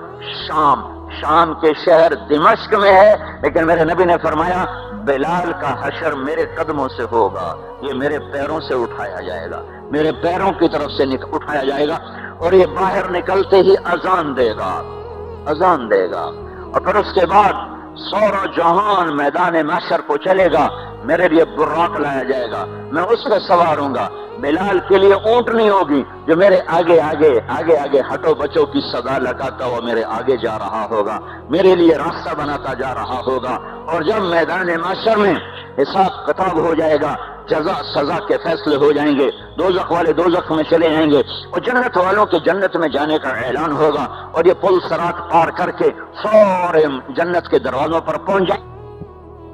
شام کے شہر دمشق میں ہے، لیکن میرے نبی نے فرمایا بلال کا حشر میرے قدموں سے ہوگا، یہ میرے پیروں سے اٹھایا جائے گا، میرے پیروں کی طرف سے اٹھایا جائے گا، اور یہ باہر نکلتے ہی اذان دے گا۔ اور پھر اس کے بعد سورا جہان میدان محشر کو چلے گا، میرے لیے براق لایا جائے گا، میں اس پہ سوار ہوں گا۔ بلال کے لیے اونٹ نہیں ہوگی جو میرے آگے ہٹو بچوں کی صدا لگاتا ہوا میرے آگے جا رہا ہوگا، میرے لیے راستہ بناتا جا رہا ہوگا۔ اور جب میدان محشر میں حساب کتاب ہو جائے گا، جزا سزا کے فیصلے ہو جائیں گے، دوزخ والے دوزخ میں چلے جائیں گے اور جنت والوں کے جنت میں جانے کا اعلان ہوگا، اور یہ پل صراط پار کر کے سارے جنت کے دروازوں پر پہنچ جائیں۔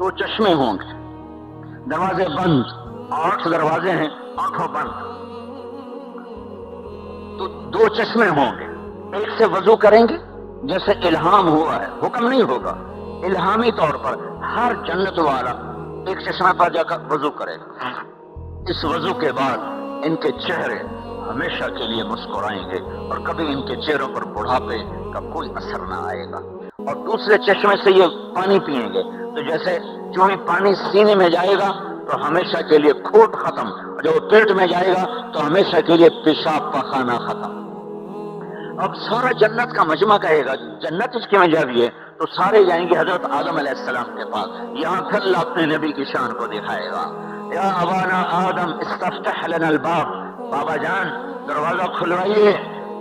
2 چشمے ہوں گے، دروازے بند، 8 دروازے ہیں، آنکھوں بند، تو 2 چشمے ہوں گے، ایک سے وضو کریں گے جیسے الہام ہوا ہے، حکم نہیں ہوگا، الہامی طور پر ہر جنت والا ایک چشمہ پر جا کر وضو کرے گا۔ اس وضو کے بعد ان کے چہرے ہمیشہ کے لیے مسکرائیں گے اور کبھی ان کے چہروں پر بڑھاپے کا کوئی اثر نہ آئے گا۔ اور دوسرے چشمے سے یہ پانی پئیں گے تو جیسے جو ہی پانی سینے میں جائے گا تو ہمیشہ کے لیے کھوٹ ختم، جو پیٹ میں جائے گا تو ہمیشہ کے لیے پیشاب پخانہ ختم۔ اب سارا جنت کا مجمع کہے گا جنت اس کے میں جائیے، تو سارے جائیں گے حضرت آدم علیہ السلام کے پاس۔ یہاں پھر اللہ اپنے نبی کی شان کو دکھائے گا، یا ابانا آدم استفتح لنا الباب، بابا جان دروازہ کھلوائیے۔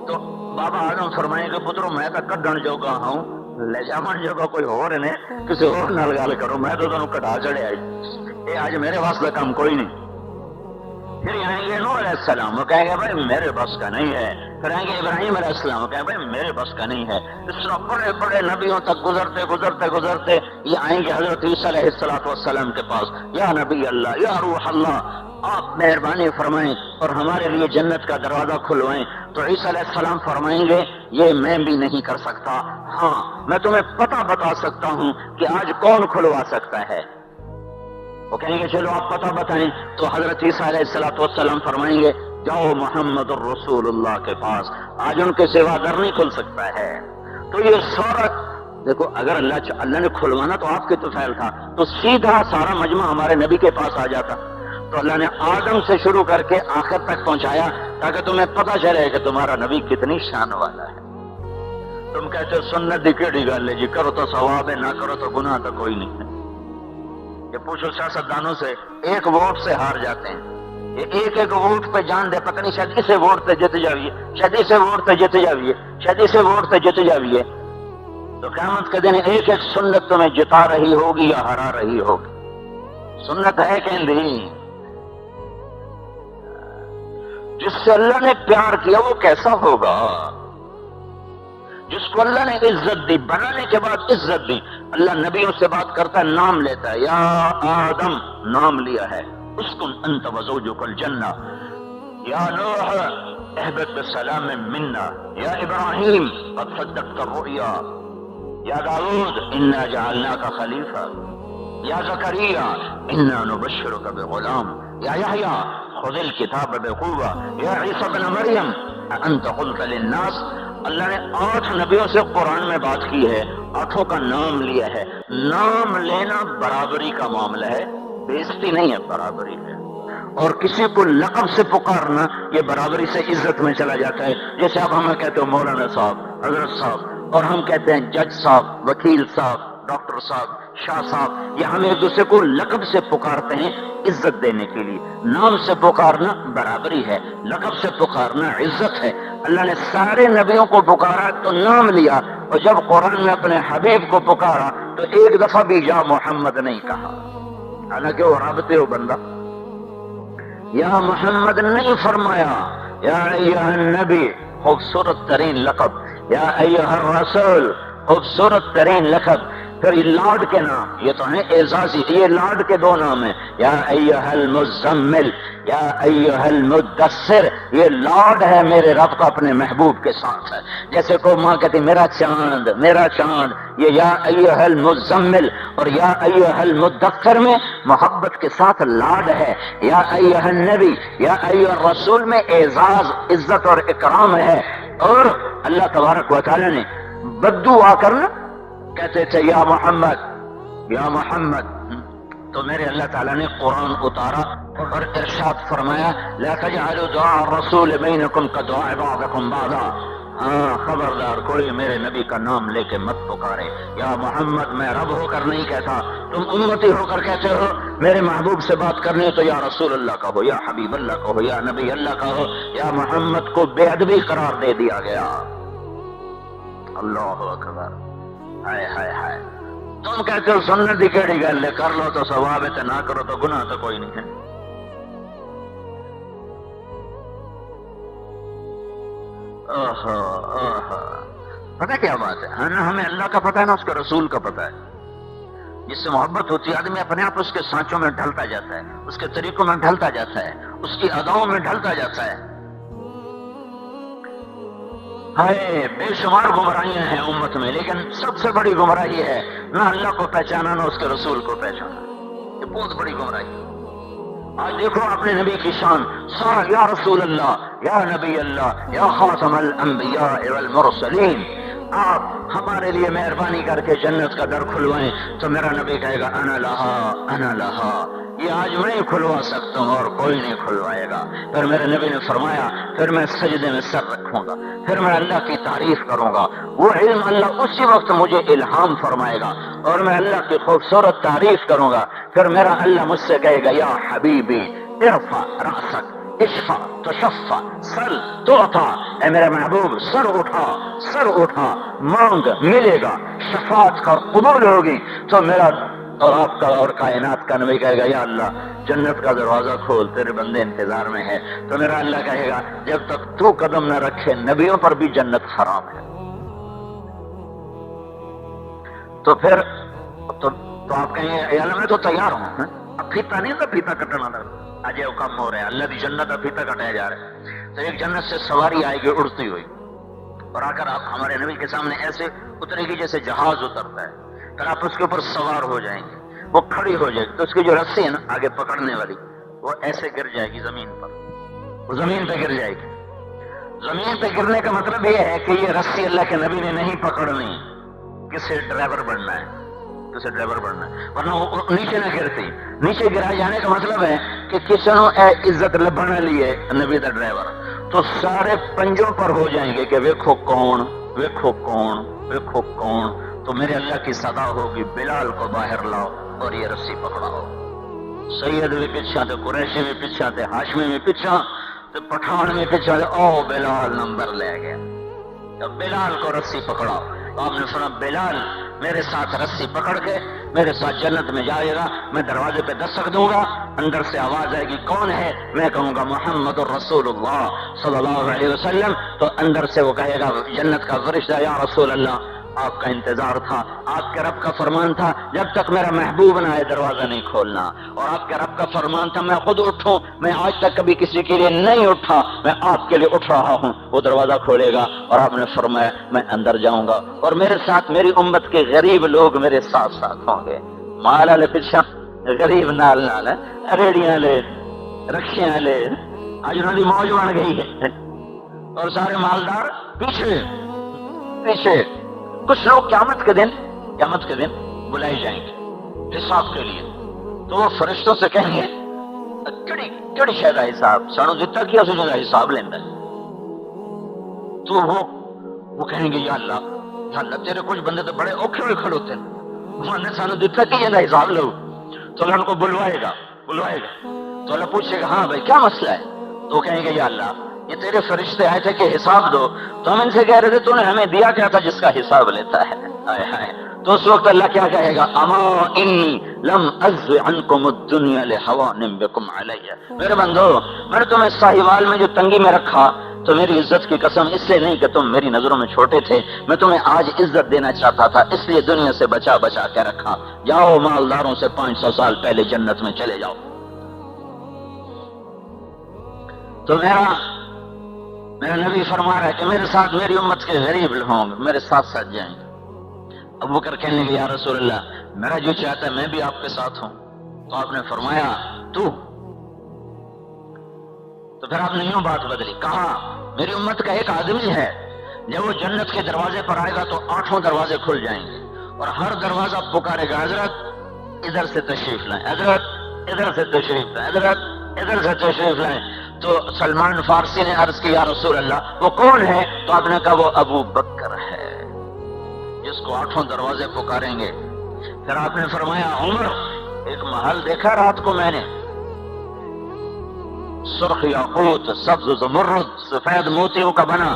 تو بابا آدم فرمائیں گے پترو میں تو کڈن جوگا ہوں، لے جاون جوگا کوئی اور نے، کسی اور نال گل کرو، میں تو تمہیں کٹا چڑھے آئی، یہ آج میرے واسطے کام کوئی نہیں۔ پھر آئیں گے نوح علیہ السلام، وہ کہیں گے بھائی میرے بس کا نہیں ہے۔ پھر آئیں گے ابراہیم علیہ السلام، وہ کہیں بھائی میرے بس کا نہیں ہے۔ اس طرح بڑے بڑے نبیوں تک گزرتے یہ آئیں گے حضرت عیسیٰ علیہ السلام کے پاس، یا نبی اللہ، یا روح اللہ، آپ مہربانی فرمائیں اور ہمارے لیے جنت کا دروازہ کھلوائیں۔ تو عیسیٰ علیہ السلام فرمائیں گے یہ میں بھی نہیں کر سکتا، ہاں میں تمہیں پتہ بتا سکتا ہوں کہ آج کون کھلوا سکتا ہے۔ وہ کہیں گے چلو آپ پتہ بتائیں۔ تو حضرت عیسیٰ علیہ السلام فرمائیں گے جاؤ محمد الرسول اللہ کے پاس، آج ان کے سوا در نہیں کھل سکتا ہے۔ تو یہ سارا دیکھو، اگر اللہ نے کھلوانا تو آپ کے تو فعل تھا، تو سیدھا سارا مجمع ہمارے نبی کے پاس آ جاتا۔ تو اللہ نے آدم سے شروع کر کے آخر تک پہنچایا تاکہ تمہیں پتہ چلے کہ تمہارا نبی کتنی شان والا ہے۔ تم کہتے ہو سنت دی کیڑی گل ہے جی، کرو تو ثواب ہے، نہ کرو تو گناہ تو کوئی نہیں ہے۔ یہ پوچھو سیاستدانوں سے، ایک ووٹ سے ہار جاتے ہیں، یہ ایک ووٹ پہ جان دے، پتہ نہیں شاید اسے ووٹ پہ جت جاویے، شاید اسے ووٹ پہ جت جاویے، شاید اسے ووٹ پہ جت جاویے۔ تو قیامت کے دن ایک سنت تمہیں جتا رہی ہوگی یا ہرا رہی ہوگی۔ سنت ہے کہ نہیں؟ جس سے اللہ نے پیار کیا وہ کیسا ہوگا؟ جس کو اللہ نے عزت دی، بنانے کے بعد عزت دی، اللہ نبیوں سے بات کرتا ہے، نام لیتا ہے، یا آدم نام لیا ہے، اسکن انت وزوجک الجنہ، یا نوح اہبط بسلام منا، یا ابراہیم قد صدقت الرؤیا، یا داؤد انا جعلناک خلیفہ، یا زکریا انا نبشرک بغلام، یا یحییٰ خذ الکتاب بقوہ، یا عیسیٰ بن مریم انت قلت للناس۔ اللہ نے 8 نبیوں سے قرآن میں بات کی ہے، 8 کا نام لیا ہے۔ نام لینا برابری کا معاملہ ہے، بےزتی نہیں ہے، برابری ہے۔ اور کسی کو لقب سے پکارنا یہ برابری سے عزت میں چلا جاتا ہے. جیسے اب ہمیں کہتے ہو مولانا صاحب، حضرت صاحب، اور ہم کہتے ہیں جج صاحب، وکیل صاحب، ڈاکٹر صاحب، شاہ صاحب. یہ ہم ایک دوسرے کو لقب سے پکارتے ہیں عزت دینے کے لیے. نام سے پکارنا برابری ہے، لقب سے پکارنا عزت ہے. اللہ نے سارے نبیوں کو پکارا تو نام لیا، اور جب قرآن میں اپنے حبیب کو پکارا تو ایک دفعہ بھی یا محمد نہیں کہا. حالانکہ وہ رابطے ہو بندہ، یا محمد نہیں فرمایا. یا ایھا النبی، خوبصورت ترین لقب. یا ایھا الرسول، خوبصورت ترین لقب. پھر یہ لارڈ کے نام، یہ تو ہیں اعزازی، یہ لارڈ کے دو نام ہیں. یا ایھا المزمل، یا ایھا المدثر. یہ لارڈ ہے میرے رب کا اپنے محبوب کے ساتھ ہے. جیسے کو ماں کہتی میرا چاند، میرا چاند. یہ یا ایھا المزمل اور یا ایھا المدثر میں محبت کے ساتھ لاڈ ہے. یا ایھا النبی، یا ایھا الرسول میں اعزاز، عزت اور اکرام ہے. اور اللہ تبارک و تعالی نے بدو آ کر نا کہتے تھے یا محمد، یا محمد. تو میرے اللہ تعالیٰ نے قرآن اتارا اور ارشاد فرمایا لا تجعلوا دعاء الرسول بینکم کدعاء بعضکم بعضا. ہاں خبردار کوئی میرے نبی کا نام لے کے مت پکارے. یا محمد میں رب ہو کر نہیں کہتا، تم امتی ہو کر کہتے ہو. میرے محبوب سے بات کرنی ہے تو یا رسول اللہ کہو، یا حبیب اللہ کہو، یا نبی اللہ کہو. یا محمد کو بے ادبی قرار دے دیا گیا. اللہ اکبر. ہائے ہائے ہائے. تم کہتے ہو سنت دی کیڑی گل ہے، کر لو تو ثواب ہے، نہ کرو تو گناہ تو کوئی نہیں ہے. پتہ کیا بات ہے، نہ ہمیں اللہ کا پتہ ہے نہ اس کے رسول کا پتہ ہے. جس سے محبت ہوتی ہے آدمی اپنے آپ اس کے سانچوں میں ڈھلتا جاتا ہے، اس کے طریقوں میں ڈھلتا جاتا ہے، اس کی اداؤں میں ڈھلتا جاتا ہے. ہائے بے شمار گمراہیاں ہیں امت میں، لیکن سب سے بڑی گمراہی ہے نہ اللہ کو پہچانا نہ اس کے رسول کو پہچانا. یہ بہت بڑی گمراہی ہے. آج دیکھو اپنے نبی کی شان، سارا یا رسول اللہ، یا نبی اللہ، یا خاتم الانبیاء والمرسلین. آپ ہمارے لیے مہربانی کر کے جنت کا در کھلوائیں تو میرا نبی کہے گا انا لہا انا لہا. یہ آج میں ہی کھلوا سکتا ہوں اور کوئی نہیں کھلوائے گا. پھر میرے نبی نے فرمایا پھر میں سجدے میں سر رکھوں گا، پھر میں اللہ کی تعریف کروں گا. وہ علم اللہ اسی وقت مجھے الہام فرمائے گا اور میں اللہ کی خوبصورت تعریف کروں گا. پھر میرا اللہ مجھ سے کہے گا یا حبیبی ارفع رأسک اشفع تشفع سل تعطا. اے میرے محبوب سر اٹھا، سر اٹھا، مانگ ملے گا، شفاعت کا قبول ہوگی. تو میرا اور آپ کا اور کائنات کا نبی کہے گا یا اللہ جنت کا دروازہ کھول، تیرے بندے انتظار میں ہے. تو میرا اللہ کہے گا جب تک تو قدم نہ رکھے نبیوں پر بھی جنت حرام ہے. تو پھر تو آپ کہیں اے اللہ میں تو تیار ہوں. اب پھیتا نہیں تھا، پھیتا کٹنا تھا. آج یہ کام ہو رہا ہے، اللہ کی جنت اب پھیتا کٹایا جا رہا ہے. تو ایک جنت سے سواری آئے گی اڑتی ہوئی اور آ کر آپ ہمارے نبی کے سامنے ایسے اترے گی جیسے جہاز اترتا ہے. پھر آپ اس کے اوپر سوار ہو جائیں گے، وہ کھڑی ہو جائے گی تو اس کی جو رسی ہے نا آگے پکڑنے والی وہ ایسے گر جائے گی زمین پر، وہ زمین پہ گر جائے گی. زمین پہ گرنے کا مطلب یہ ہے کہ یہ رسی اللہ کے نبی نے نہیں پکڑنی، کسی ڈرائیور بننا ہے، کسی ڈرائیور بننا ہے، ورنہ وہ نیچے نہ گرتی. نیچے گرائے جانے کا مطلب ہے کہ کسی نے عزت لبھنے لیے نبی دا ڈرائیور تو سارے پنجوں پر ہو جائیں گے کہ ویکھو کون، ویکھو کون، ویکھو کون. تو میرے اللہ کی صدا ہوگی بلال کو باہر لاؤ اور یہ رسی پکڑاؤ. سید بھی پیچھا تو قریشی بھی پیچھا تھے، ہاشمی بھی پیچھا تو پٹھان بھی پیچھا تھے. او بلال نمبر لے گیا. تو بلال کو رسی پکڑاؤ. تو آپ نے سنا بلال میرے ساتھ رسی پکڑ کے میرے ساتھ جنت میں جائے گا. میں دروازے پہ دستک دوں گا، اندر سے آواز آئے گی کون ہے؟ میں کہوں گا محمد الرسول اللہ صلی اللہ علیہ وسلم. تو اندر سے وہ کہے گا جنت کا فرشتہ یا رسول اللہ آپ کا انتظار تھا، آپ کے رب کا فرمان تھا جب تک میرا محبوب نہ آئے دروازہ نہیں کھولنا. اور آپ کے رب کا فرمان تھا میں خود اٹھوں، میں آج تک کبھی کسی کے لیے نہیں اٹھا، میں آپ کے لیے اٹھ رہا ہوں. وہ دروازہ کھولے گا اور آپ نے فرمایا میں اندر جاؤں گا اور میرے ساتھ میری امت کے غریب لوگ میرے ساتھ ساتھ ہوں گے. مال والے پیچھا، غریب نال نال، ریڑیاں لے، رکشیاں لے، آج انہوں نے موج بن گئی ہے اور سارے مالدار پیچھے پیچھے. کچھ لوگ قیامت کے دن بلائے جائیں گے حساب کے لیے. تو وہ فرشتوں سے کہیں گے ਕਿਹੜੀ ਸ਼ੈ ਦਾ ਹਿਸਾਬ? ਸਾਨੂੰ ਦਿੱਤਾ ਕੀ ਅਸੀਂ ਉਹਦਾ ਹਿਸਾਬ ਲੈਂਦਾ? تو وہ کہیں گے یا اللہ تیرے کچھ بندے تو بڑے اوکھے ہوئے کھڑے ہوتے ہیں، انہوں نے سانو دیتا کہ یہ حساب لو. تو اللہ ان کو بلوائے گا. تو اللہ پوچھے گا ہاں بھائی کیا مسئلہ ہے؟ تو وہ کہیں گے یا اللہ یہ تیرے فرشتے آئے تھے کہ حساب دو، تو ہم ان سے کہہ رہے تھے تو نے ہمیں دیا کیا تھا جس کا حساب لیتا ہے. تو اس وقت اللہ کیا کہے گا؟ اما انی لم ازو عنکم الدنیا لحوان بکم علی. میرے بندو میں نے تمہیں ساہیوال میں جو تنگی میں رکھا تو میری عزت کی قسم اس لیے نہیں کہ تم میری نظروں میں چھوٹے تھے، میں تمہیں آج عزت دینا چاہتا تھا، اس لیے دنیا سے بچا کے رکھا. جاؤ مالداروں سے 500 سال پہلے جنت میں چلے جاؤ. تو میرا نبی فرما رہا ہے کہ میرے ساتھ میری امت کے غریب ہوں گے، میرے ساتھ جائیں گے. ابو بکر کہنے لگے یا رسول اللہ میرا جو چاہتا ہے میں بھی آپ کے ساتھ ہوں. تو آپ نے فرمایا تو پھر آپ نے یوں بات بدلی، کہا میری امت کا ایک آدمی ہے جب وہ جنت کے دروازے پر آئے گا تو 8 دروازے کھل جائیں گے اور ہر دروازہ پکارے گا حضرت ادھر سے تشریف لائیں، حضرت ادھر سے تشریف لائیں، حضرت ادھر سے تشریف لائیں. تو سلمان فارسی نے عرض کی یا رسول اللہ وہ کون ہے؟ تو آپ نے کہا وہ ابو بکر ہے جس کو 8 دروازے پکاریں گے. پھر آپ نے فرمایا عمر ایک محل دیکھا رات کو میں نے، سرخ یاقوت سبز زمرد سفید موتیوں کا بنا.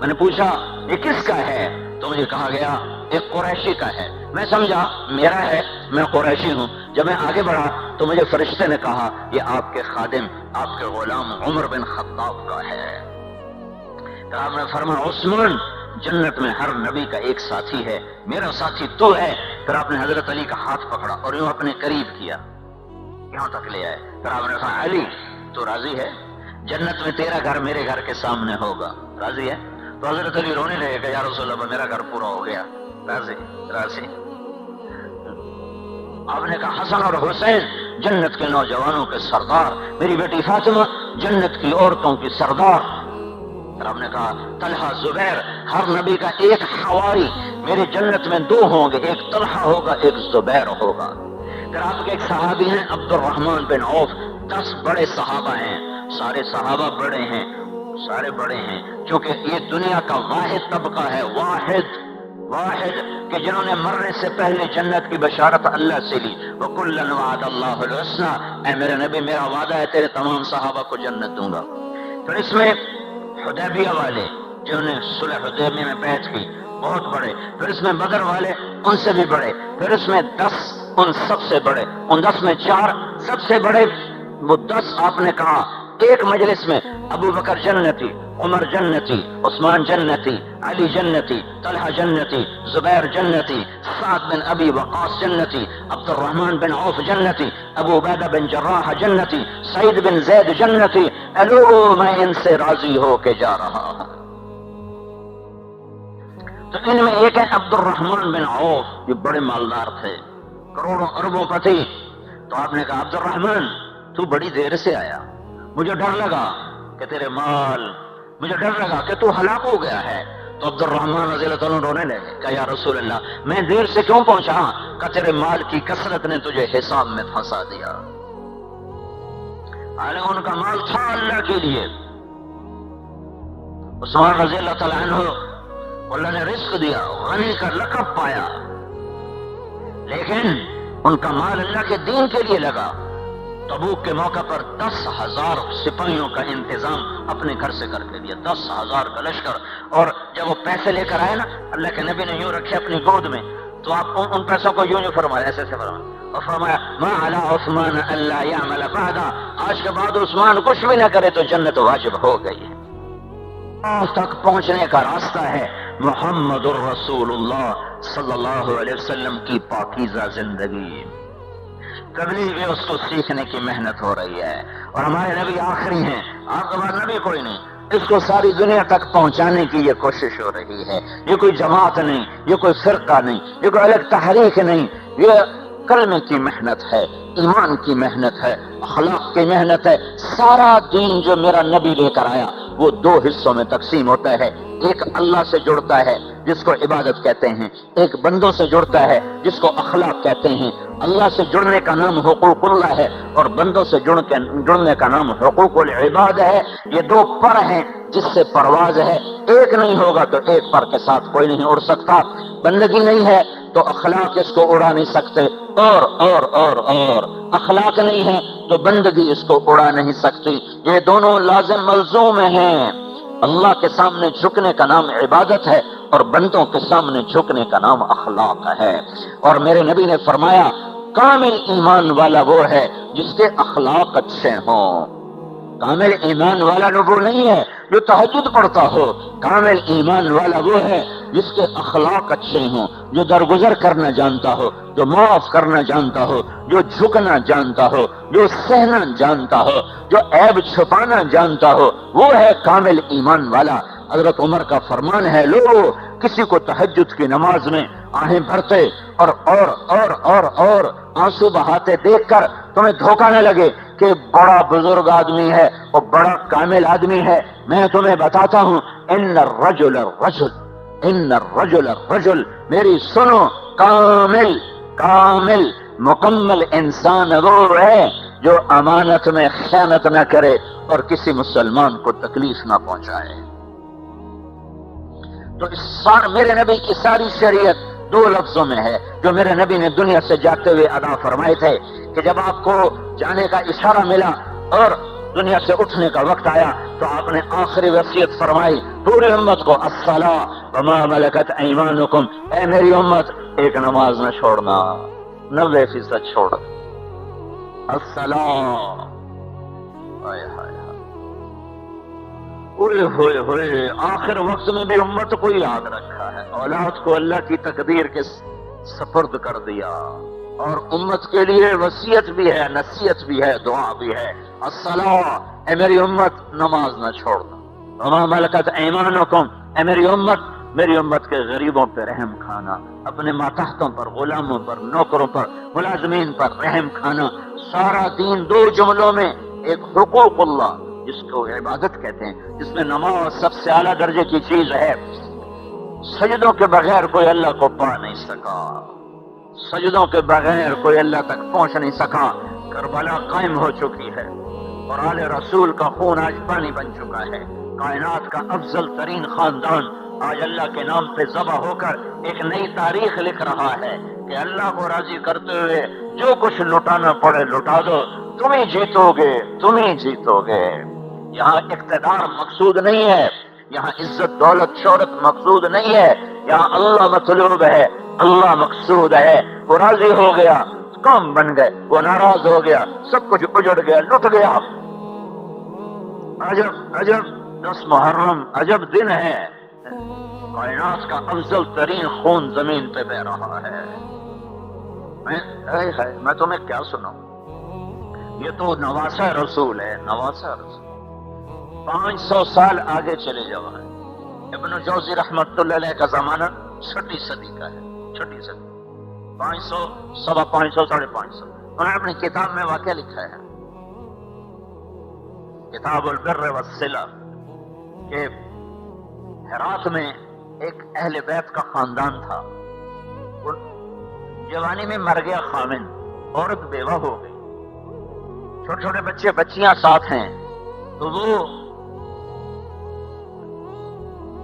میں نے پوچھا یہ کس کا ہے؟ تو مجھے کہا گیا ایک قریشی کا ہے. میں سمجھا میرا ہے، میں قریشی ہوں. جب میں آگے بڑھا تو مجھے فرشتے نے کہا یہ آپ کے خادم آپ کے غلام عمر بن خطاب کا ہے. تو آپ نے فرمایا عثمان جنت میں ہر نبی کا ایک ساتھی ہے، میرا ساتھی تو ہے. پھر آپ نے حضرت علی کا ہاتھ پکڑا اور یوں اپنے قریب کیا، یہاں تک لے آئے. پھر آپ نے کہا علی تو راضی ہے؟ جنت میں تیرا گھر میرے گھر کے سامنے ہوگا، راضی ہے؟ تو حضرت علی رونے لگے کہ یا رسول اللہ میرا گھر پورا ہو گیا، راضی. آپ نے کہا حسن اور حسین جنت کے نوجوانوں کے سردار، میری بیٹی فاطمہ جنت کی عورتوں کی سردار. پھر آپ نے کہا طلحہ زبیر ہر نبی کا ایک حواری، میرے جنت میں 2 ہوں گے، ایک طلحہ ہوگا ایک زبیر ہوگا. پھر آپ کے ایک صحابی ہیں عبد الرحمن بن عوف. 10 بڑے صحابہ ہیں، سارے صحابہ بڑے ہیں، سارے بڑے ہیں کیونکہ یہ دنیا کا واحد طبقہ ہے، واحد کہ جنہوں نے مرنے سے پہلے جنت کی بشارت اللہ سے لی. وَكُلًّا وَعَدَ اللَّهُ الْحُسْنَى. اے میرے نبی میرا وعدہ ہے تیرے تمام صحابہ کو جنت دوں گا. پھر اس میں حدیبیہ والے جنہوں نے صلح حدیبیہ میں بیعت کی بہت بڑے. پھر اس میں بدر والے ان سے بھی بڑے. پھر اس میں 10 ان سب سے بڑے، ان 10 میں 4 سب سے بڑے. وہ 10 آپ نے کہا ایک مجلس میں ابو بکر جنتی، عمر جنتی، عثمان جنتی، علی جنتی، طلحہ جنتی، زبیر جنتی، سعد بن ابی وقاص جنتی، عبد الرحمن بن عوف جنتی، ابو عبیدہ بن جراح جنتی، سعید بن زید جنتی. الو میں ان سے راضی ہو کے جا رہا ہوں. تو ان میں ایک ہے عبد الرحمن بن عوف، یہ بڑے مالدار تھے، کروڑوں اربوں پتی. تو آپ نے کہا عبد الرحمن تو بڑی دیر سے آیا، مجھے ڈر لگا کہ تیرے مال، مجھے ڈر لگا کہ تو ہلاک ہو گیا ہے. تو عبد الرحمن رضی اللہ عنہ رونے لگے کہ یا رسول اللہ میں دیر سے کیوں پہنچا؟ کہ تیرے مال کی کثرت نے تجھے حساب میں پھنسا دیا. حالانکہ ان کا مال تھا اللہ کے لیے. عثمان رضی اللہ تعالیٰ عنہ اللہ نے رزق دیا، غنی کا لقب پایا، لیکن ان کا مال اللہ کے دین کے لیے لگا. تبوک کے موقع پر 10,000 سپاہیوں کا انتظام اپنے گھر سے کر کے دیا، 10,000 کا لشکر. اور جب وہ پیسے لے کر آئے نا اللہ کے نبی نے یوں رکھے اپنی گود میں، تو آپ ان پیسوں کو یوں فرمایا، ایسے فرمایا اور فرمایا ما علی عثمان الا یعمل بعدا. آج کے بعد عثمان کچھ بھی نہ کرے تو جنت واجب ہو گئی ہے. آج تک پہنچنے کا راستہ ہے محمد الرسول اللہ صلی اللہ علیہ وسلم کی پاکیزہ زندگی. تبلیغ میں اس کو سیکھنے کی محنت ہو رہی ہے اور ہمارے نبی آخری ہیں، آپ کے بعد نبی کوئی نہیں. اس کو ساری دنیا تک پہنچانے کی یہ کوشش ہو رہی ہے. یہ کوئی جماعت نہیں، یہ کوئی فرقہ نہیں، یہ کوئی الگ تحریک نہیں، یہ کلمے کی محنت ہے، ایمان کی محنت ہے، اخلاق کی محنت ہے. سارا دین جو میرا نبی لے کر آیا وہ دو حصوں میں تقسیم ہوتا ہے. ایک اللہ سے جڑتا ہے جس کو عبادت کہتے ہیں، ایک بندوں سے جڑتا ہے جس کو اخلاق کہتے ہیں. اللہ سے جڑنے کا نام حقوق اللہ ہے اور بندوں سے جڑنے کا نام حقوق العباد ہے. یہ دو پر ہیں جس سے پرواز ہے. ایک نہیں ہوگا تو ایک پر کے ساتھ کوئی نہیں اڑ سکتا. بندگی نہیں ہے تو اخلاق اس کو اڑا نہیں سکتے، اور اخلاق نہیں ہے تو بندگی اس کو اڑا نہیں سکتی. یہ دونوں لازم ملزوم ہیں. اللہ کے سامنے جھکنے کا نام عبادت ہے اور بندوں کے سامنے جھکنے کا نام اخلاق ہے. اور میرے نبی نے فرمایا کامل ایمان والا وہ ہے جس کے اخلاق اچھے ہوں. کامل ایمان والا وہ نہیں ہے جو تہجد پڑھتا ہو. کامل ایمان والا وہ ہے جس کے اخلاق اچھے ہوں، جو درگزر کرنا جانتا ہو، جو معاف کرنا جانتا ہو، جو جھکنا جانتا ہو، جو سہنا جانتا ہو، جو عیب چھپانا جانتا ہو، وہ ہے کامل ایمان والا. حضرت عمر کا فرمان ہے لو کسی کو تہجد کی نماز میں آہیں بھرتے اور آنسو بہاتے دیکھ کر تمہیں دھوکہ نہ لگے کہ بڑا بزرگ آدمی ہے اور بڑا کامل آدمی ہے. میں تمہیں بتاتا ہوں ان الرجل میری سنو، کامل مکمل انسان وہ ہے جو امانت میں خیانت نہ کرے اور کسی مسلمان کو تکلیف نہ پہنچائے. تو میرے نبی کی ساری شریعت دو لفظوں میں ہے جو میرے نبی نے دنیا سے جاتے ہوئے ادا فرمائے تھے کہ جب آپ کو جانے کا اشارہ ملا اور دنیا سے اٹھنے کا وقت آیا تو آپ نے آخری وصیت فرمائی پوری امت کو الصلاۃ وما ملکت ایمانکم، اے میری امت ایک نماز نہ چھوڑنا، 90% چھوڑ. الصلاۃ ہوئے آخر وقت میں بھی امت کو یاد رکھا ہے. اولاد کو اللہ کی تقدیر کے سپرد کر دیا اور امت کے لیے وصیت بھی ہے، نصیحت بھی ہے، دعا بھی ہے. الصلاۃ، اے میری امت نماز نہ چھوڑنا. وما ملکت ایمانکم، اے میری امت کے غریبوں پہ رحم کھانا، اپنے ماتحتوں پر، غلاموں پر، نوکروں پر، ملازمین پر رحم کھانا. سارا دین دو جملوں میں، ایک حقوق اللہ جس کو عبادت کہتے ہیں، جس میں نماز سب سے اعلیٰ درجے کی چیز ہے. سجدوں کے بغیر کوئی اللہ کو پا نہیں سکا، سجدوں کے بغیر کوئی اللہ تک پہنچ نہیں سکا. کربلا قائم ہو چکی ہے اور آل رسول کا خون آج پانی بن چکا ہے. کائنات کا افضل ترین خاندان آج اللہ کے نام پہ ذبح ہو کر ایک نئی تاریخ لکھ رہا ہے کہ اللہ کو راضی کرتے ہوئے جو کچھ لٹانا پڑے لٹا دو، تم ہی جیتو گے. یہاں اقتدار مقصود نہیں ہے، یہاں عزت دولت شہرت مقصود نہیں ہے، یہاں اللہ مطلوب ہے، اللہ مقصود ہے. وہ راضی ہو گیا قوم بن گئے، وہ ناراض ہو گیا سب کچھ اجڑ گیا، لٹ گیا. عجب 10 محرم عجب دن ہے، کائنات کا افضل ترین خون زمین پہ بہ رہا ہے. میں تمہیں کیا سناؤں، یہ تو نواسہ رسول ہے، نواسہ رسول. 500 سال آگے چلے جاؤ. ابن جوزی رحمت اللہ علیہ کا زمانہ 6 صدی کا ہے، 6 صدی، 500 سوا 500 550. انہوں نے اپنی کتاب میں واقعہ لکھا ہے، کتاب البر والصلہ، کہ ہرات میں ایک اہل بیت کا خاندان تھا. جوانی میں مر گیا خامن، عورت بیوہ ہو گئی، چھوٹے چھوٹے بچے بچیاں ساتھ ہیں. تو وہ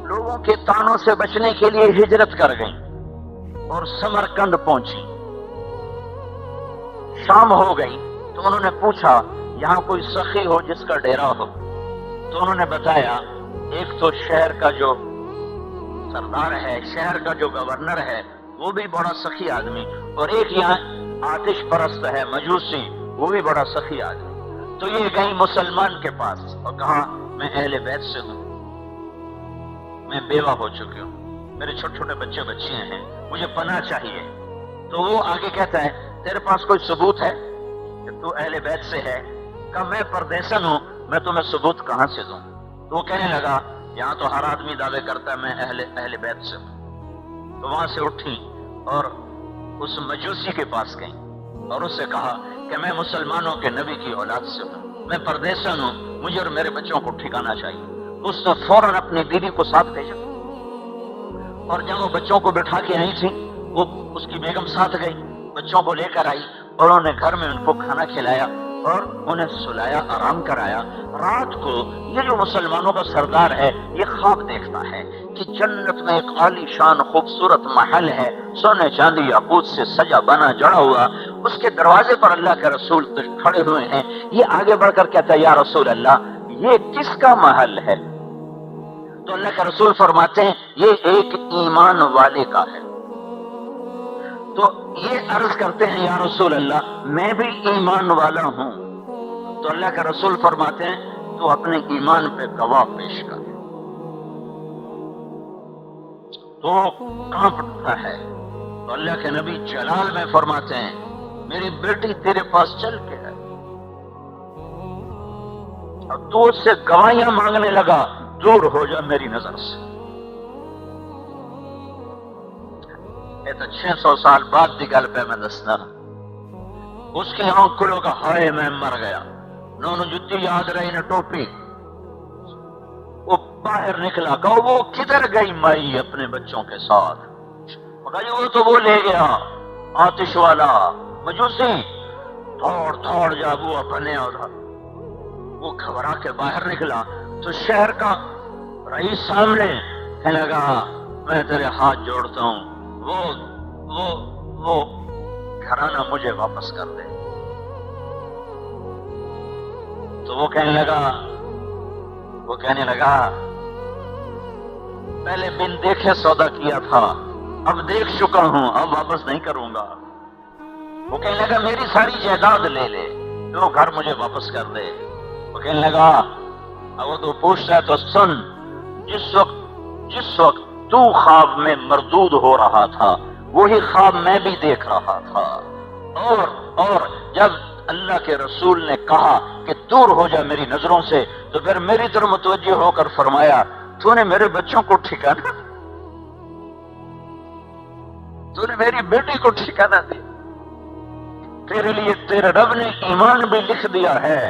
لوگوں کے تانوں سے بچنے کے لیے ہجرت کر گئیں اور سمرقند پہنچی. شام ہو گئی تو انہوں نے پوچھا یہاں کوئی سخی ہو جس کا ڈیرا ہو. تو انہوں نے بتایا ایک تو شہر کا جو سردار ہے، شہر کا جو گورنر ہے وہ بھی بڑا سخی آدمی، اور ایک یہاں آتش پرست ہے مجوسی، وہ بھی بڑا سخی آدمی. تو یہ گئی مسلمان کے پاس اور کہا میں اہل بیت سے ہوں، میں بیوہ ہو چکی ہوں، میرے چھوٹے چھوٹے بچے بچیاں ہیں، مجھے پناہ چاہیے. تو وہ آگے کہتا ہے تیرے پاس کوئی ثبوت ہے کہ تو اہل بیت سے ہے؟ کہ میں پردیسن ہوں، میں تمہیں ثبوت کہاں سے دوں؟ تو وہ کہنے لگا یہاں تو ہر آدمی دعوے کرتا ہے میں اہل بیت سے ہوں. تو وہاں سے اٹھی اور اس مجوسی کے پاس گئی اور اس سے کہا کہ میں مسلمانوں کے نبی کی اولاد سے ہوں، میں پردیسن ہوں، مجھے اور میرے بچوں کو ٹھکانا چاہیے. اس نے فوراً اپنی بیوی کو ساتھ بھیجا، اور جب وہ بچوں کو بٹھا کے آئی تھی وہ اس کی بیگم ساتھ گئی، بچوں کو لے کر آئی اور انہوں نے گھر میں ان کو کھانا کھلایا اور انہیں سلایا، آرام کرایا۔ رات کو یہ جو مسلمانوں کا سردار ہے یہ خواب دیکھتا ہے کہ جنت میں ایک عالی شان خوبصورت محل ہے، سونے چاندی یاقوت سے سجا بنا جڑا ہوا، اس کے دروازے پر اللہ کے رسول کھڑے ہوئے ہیں۔ یہ آگے بڑھ کر کہتا ہے یا رسول اللہ یہ کس کا محل ہے؟ تو اللہ کے رسول فرماتے ہیں یہ ایک ایمان والے کا ہے۔ تو یہ عرض کرتے ہیں یا رسول اللہ میں بھی ایمان والا ہوں۔ تو اللہ کے رسول فرماتے ہیں تو اپنے ایمان پہ گواہ پیش کر۔ تو کانپ اٹھتا ہے تو اللہ کے نبی جلال میں فرماتے ہیں میری بیٹی تیرے پاس چل کے ہے، اب تو اس سے گواہیاں مانگنے لگا دور ہو جا میری نظر سے۔ یہ تو 600 سال بعد دی گل پہ میں دسنا، اس کے آنکھ کھلو کا ہائے میں مر گیا، نونو جتی یاد رہی نہ ٹوپی۔ وہ باہر نکلا کہ وہ کدھر گئی مائی اپنے بچوں کے ساتھ؟ وہ تو وہ لے گیا آتش والا مجوسی، دوڑ جا وہ اپنے اور وہ گھبرا کے باہر نکلا تو شہر کا رئیس سامنے کہنے لگا میں تیرے ہاتھ جوڑتا ہوں، وہ گھرانہ مجھے واپس کر دے۔ تو وہ کہنے لگا پہلے بن دیکھے سودا کیا تھا، اب دیکھ چکا ہوں، اب واپس نہیں کروں گا۔ وہ کہنے لگا میری ساری جائیداد لے لے، تو گھر مجھے واپس کر دے۔ وہ کہنے لگا اب تو پوچھتا ہے تو سن، جس وقت تو خواب میں مردود ہو رہا تھا وہی خواب میں بھی دیکھ رہا تھا، اور جب اللہ کے رسول نے کہا کہ دور ہو جا میری نظروں سے تو پھر میری طرف متوجہ ہو کر فرمایا تو نے میرے بچوں کو ٹھکانا، تو نے میری بیٹی کو ٹھکانا دیا، تیرے لیے تیرے رب نے ایمان بھی لکھ دیا ہے،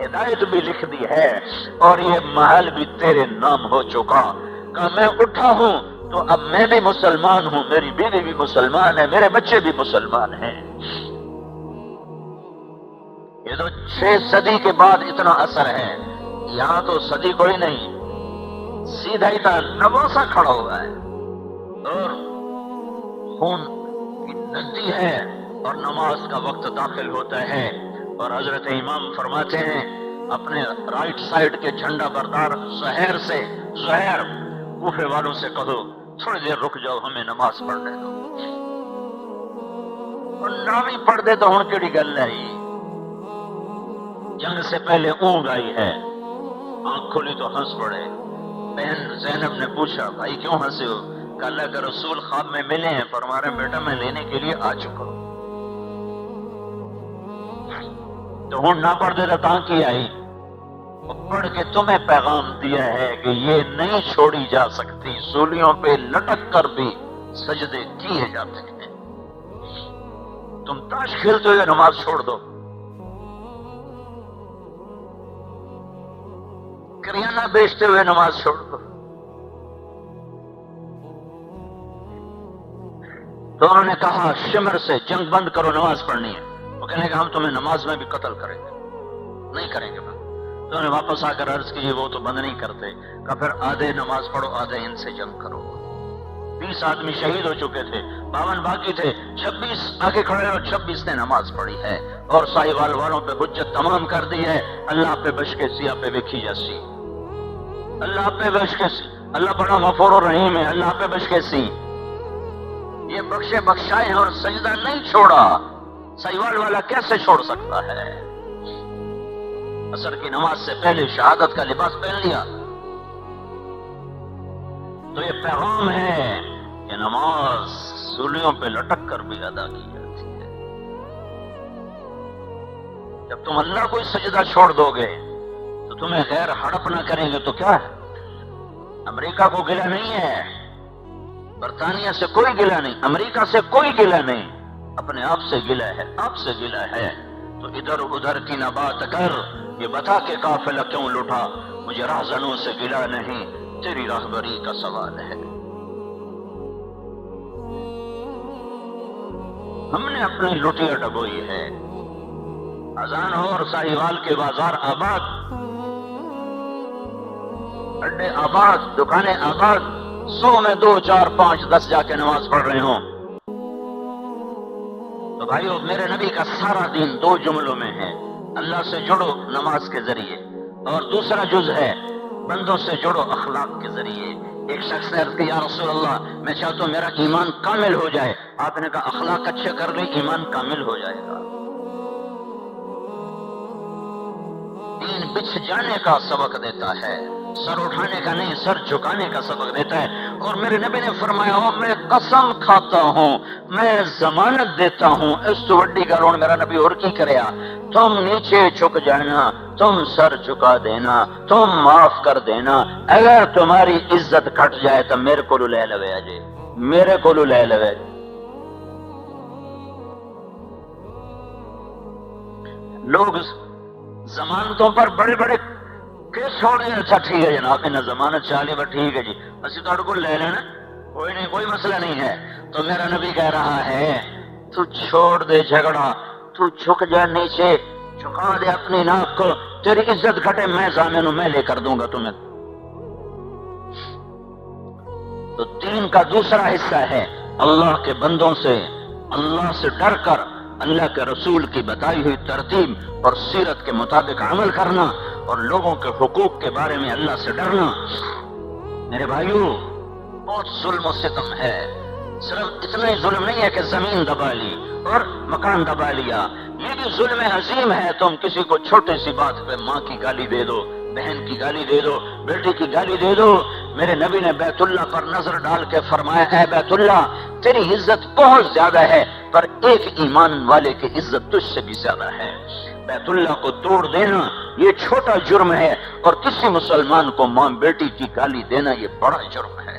ہدایت بھی لکھ دی ہے، اور یہ محل بھی تیرے نام ہو چکا۔ کہ میں اٹھا ہوں تو اب میں بھی مسلمان ہوں، میری بیوی بھی مسلمان ہے، میرے بچے بھی مسلمان ہیں۔ یہ تو 6 صدی کے بعد اتنا اثر ہے، یہاں تو صدی کوئی نہیں، سیدھا ہی تھا نواسا کھڑا ہوا ہے اور خون کی ندی ہے اور نماز کا وقت داخل ہوتا ہے، اور حضرت امام فرماتے ہیں اپنے رائٹ سائڈ کے جھنڈا بردار زہیر کوفے والوں سے کہو تھوڑی دیر رک جاؤ ہمیں نماز پڑھنے دو، اور نہ بھی پڑھ دے تو ہن کیڑی گل ہے، جنگ سے پہلے اونگ آئی ہے، آنکھ کھلی تو ہنس پڑے۔ بہن زینب نے پوچھا بھائی کیوں ہنسے ہو؟ کہ اللہ کے رسول خواب میں ملے ہیں، فرما رہے بیٹا میں لینے کے لیے آ چکا ہوں۔ تو ہن نہ پڑھ دے تو کی آئی، پڑھ کے تمہیں پیغام دیا ہے کہ یہ نہیں چھوڑی جا سکتی، سولیوں پہ لٹک کر بھی سجدے کیے جاتے ہیں، تم تاش کھیلتے ہوئے نماز چھوڑ دو، کریانہ بیچتے ہوئے نماز چھوڑ دو۔ تو انہوں نے کہا شمر سے جنگ بند کرو، نماز پڑھنی ہے۔ وہ کہنے کہ ہم تمہیں نماز میں بھی قتل کریں گے، نہیں کریں گے۔ تو انہوں نے واپس آ کر عرض کی وہ تو بند نہیں کرتے، کہ پھر آدھے نماز پڑھو آدھے ان سے جنگ کرو۔ 20 آدمی شہید ہو چکے تھے، 52 باقی تھے، 26 آگے کھڑے اور 26 نے نماز پڑھی ہے، اور ساہیوال والوں پہ حجت تمام کر دی ہے۔ اللہ پہ بش کے سی، آپ پہ ویکھی جاسی، اللہ پہ بش کے سی، اللہ بڑا غفور و رحیم ہے، اللہ پہ بش کے سی، یہ بخشے بخشائے اور سجدہ نہیں چھوڑا۔ ساہیوال والا کیسے چھوڑ سکتا ہے؟ عصر کی نماز سے پہلے شہادت کا لباس پہن لیا۔ تو یہ پیغام ہے کہ نماز سولیوں پہ لٹک کر بھی ادا کی جاتی ہے۔ جب تم اللہ کو سجدہ چھوڑ دو گے تو تمہیں غیر ہڑپ نہ کریں گے تو کیا ہے؟ امریکہ کو گلہ نہیں ہے، برطانیہ سے کوئی گلہ نہیں، امریکہ سے کوئی گلہ نہیں، اپنے آپ سے گلہ ہے، آپ سے گلہ ہے۔ تو ادھر ادھر کی نہ بات کر، یہ بتا کہ قافلہ کیوں لٹا، مجھے راہزنوں سے گلا نہیں، تیری راہبری کا سوال ہے۔ ہم نے اپنی لٹیا ڈبوئی ہے، اذان ہو اور ساہیوال کے بازار آباد، اڈے آباد، دکانیں آباد، 100 میں 2 4 5 10 جا کے نماز پڑھ رہے ہوں۔ تو بھائیو، میرے نبی کا سارا دین 2 جملوں میں ہے: اللہ سے جڑو نماز کے ذریعے، اور دوسرا جز ہے بندوں سے جڑو اخلاق کے ذریعے۔ ایک شخص نے عرض کی، یا رسول اللہ، میں چاہتا ہوں میرا ایمان کامل ہو جائے۔ آپ نے کہا اخلاق اچھے کر لیں، ایمان کامل ہو جائے گا۔ دین بچھ جانے کا سبق دیتا ہے، سر اٹھانے کا نہیں، سر جھکانے کا سبق دیتا ہے۔ اور میرے نبی نے فرمایا ہو، میں قسم کھاتا ہوں، میں ضمانت دیتا ہوں، اس تو وڈی گل میرا نبی اور کی کریا، تم نیچے جھک جانا، تم سر جھکا دینا، تم معاف کر دینا، اگر تمہاری عزت گھٹ جائے تو میرے کو لے لوے اجے، میرے کو لے لوے۔ لوگ ضمانتوں پر بڑے بڑے کیس چھوڑ دیں، اچھا ٹھیک ہے جناب، انہیں ضمانت چالی پر ٹھیک ہے جی، اسی تو کو لے لینا، کوئی نہیں، کوئی مسئلہ نہیں ہے۔ تو میرا نبی کہہ رہا ہے، تو چھوڑ دے جھگڑا، تو جھک جا نیچے، جھکا دے اپنی ناک کو، تیری عزت گھٹے میں ضامن ہوں، میں لے کر دوں گا تمہیں۔ تو دین کا دوسرا حصہ ہے اللہ کے بندوں سے، اللہ سے ڈر کر اللہ کے رسول کی بتائی ہوئی ترتیب اور سیرت کے مطابق عمل کرنا، اور لوگوں کے حقوق کے بارے میں اللہ سے ڈرنا۔ میرے بھائیو، بہت ظلم و ستم ہے، صرف اتنا ہی ظلم نہیں ہے کہ زمین دبا لی اور مکان دبا لیا، یہ بھی ظلم عظیم ہے۔ تم کسی کو چھوٹی سی بات پہ ماں کی گالی دے دو، بہن کی گالی دے دو، بیٹی کی گالی دے دو۔ میرے نبی نے بیت اللہ پر نظر ڈال کے فرمایا، اے بیت اللہ، تیری عزت بہت زیادہ ہے، پر ایک ایمان والے کی عزت تجھ سے بھی زیادہ ہے۔ بیت اللہ کو توڑ دینا یہ چھوٹا جرم ہے، اور کسی مسلمان کو ماں بیٹی کی گالی دینا یہ بڑا جرم ہے۔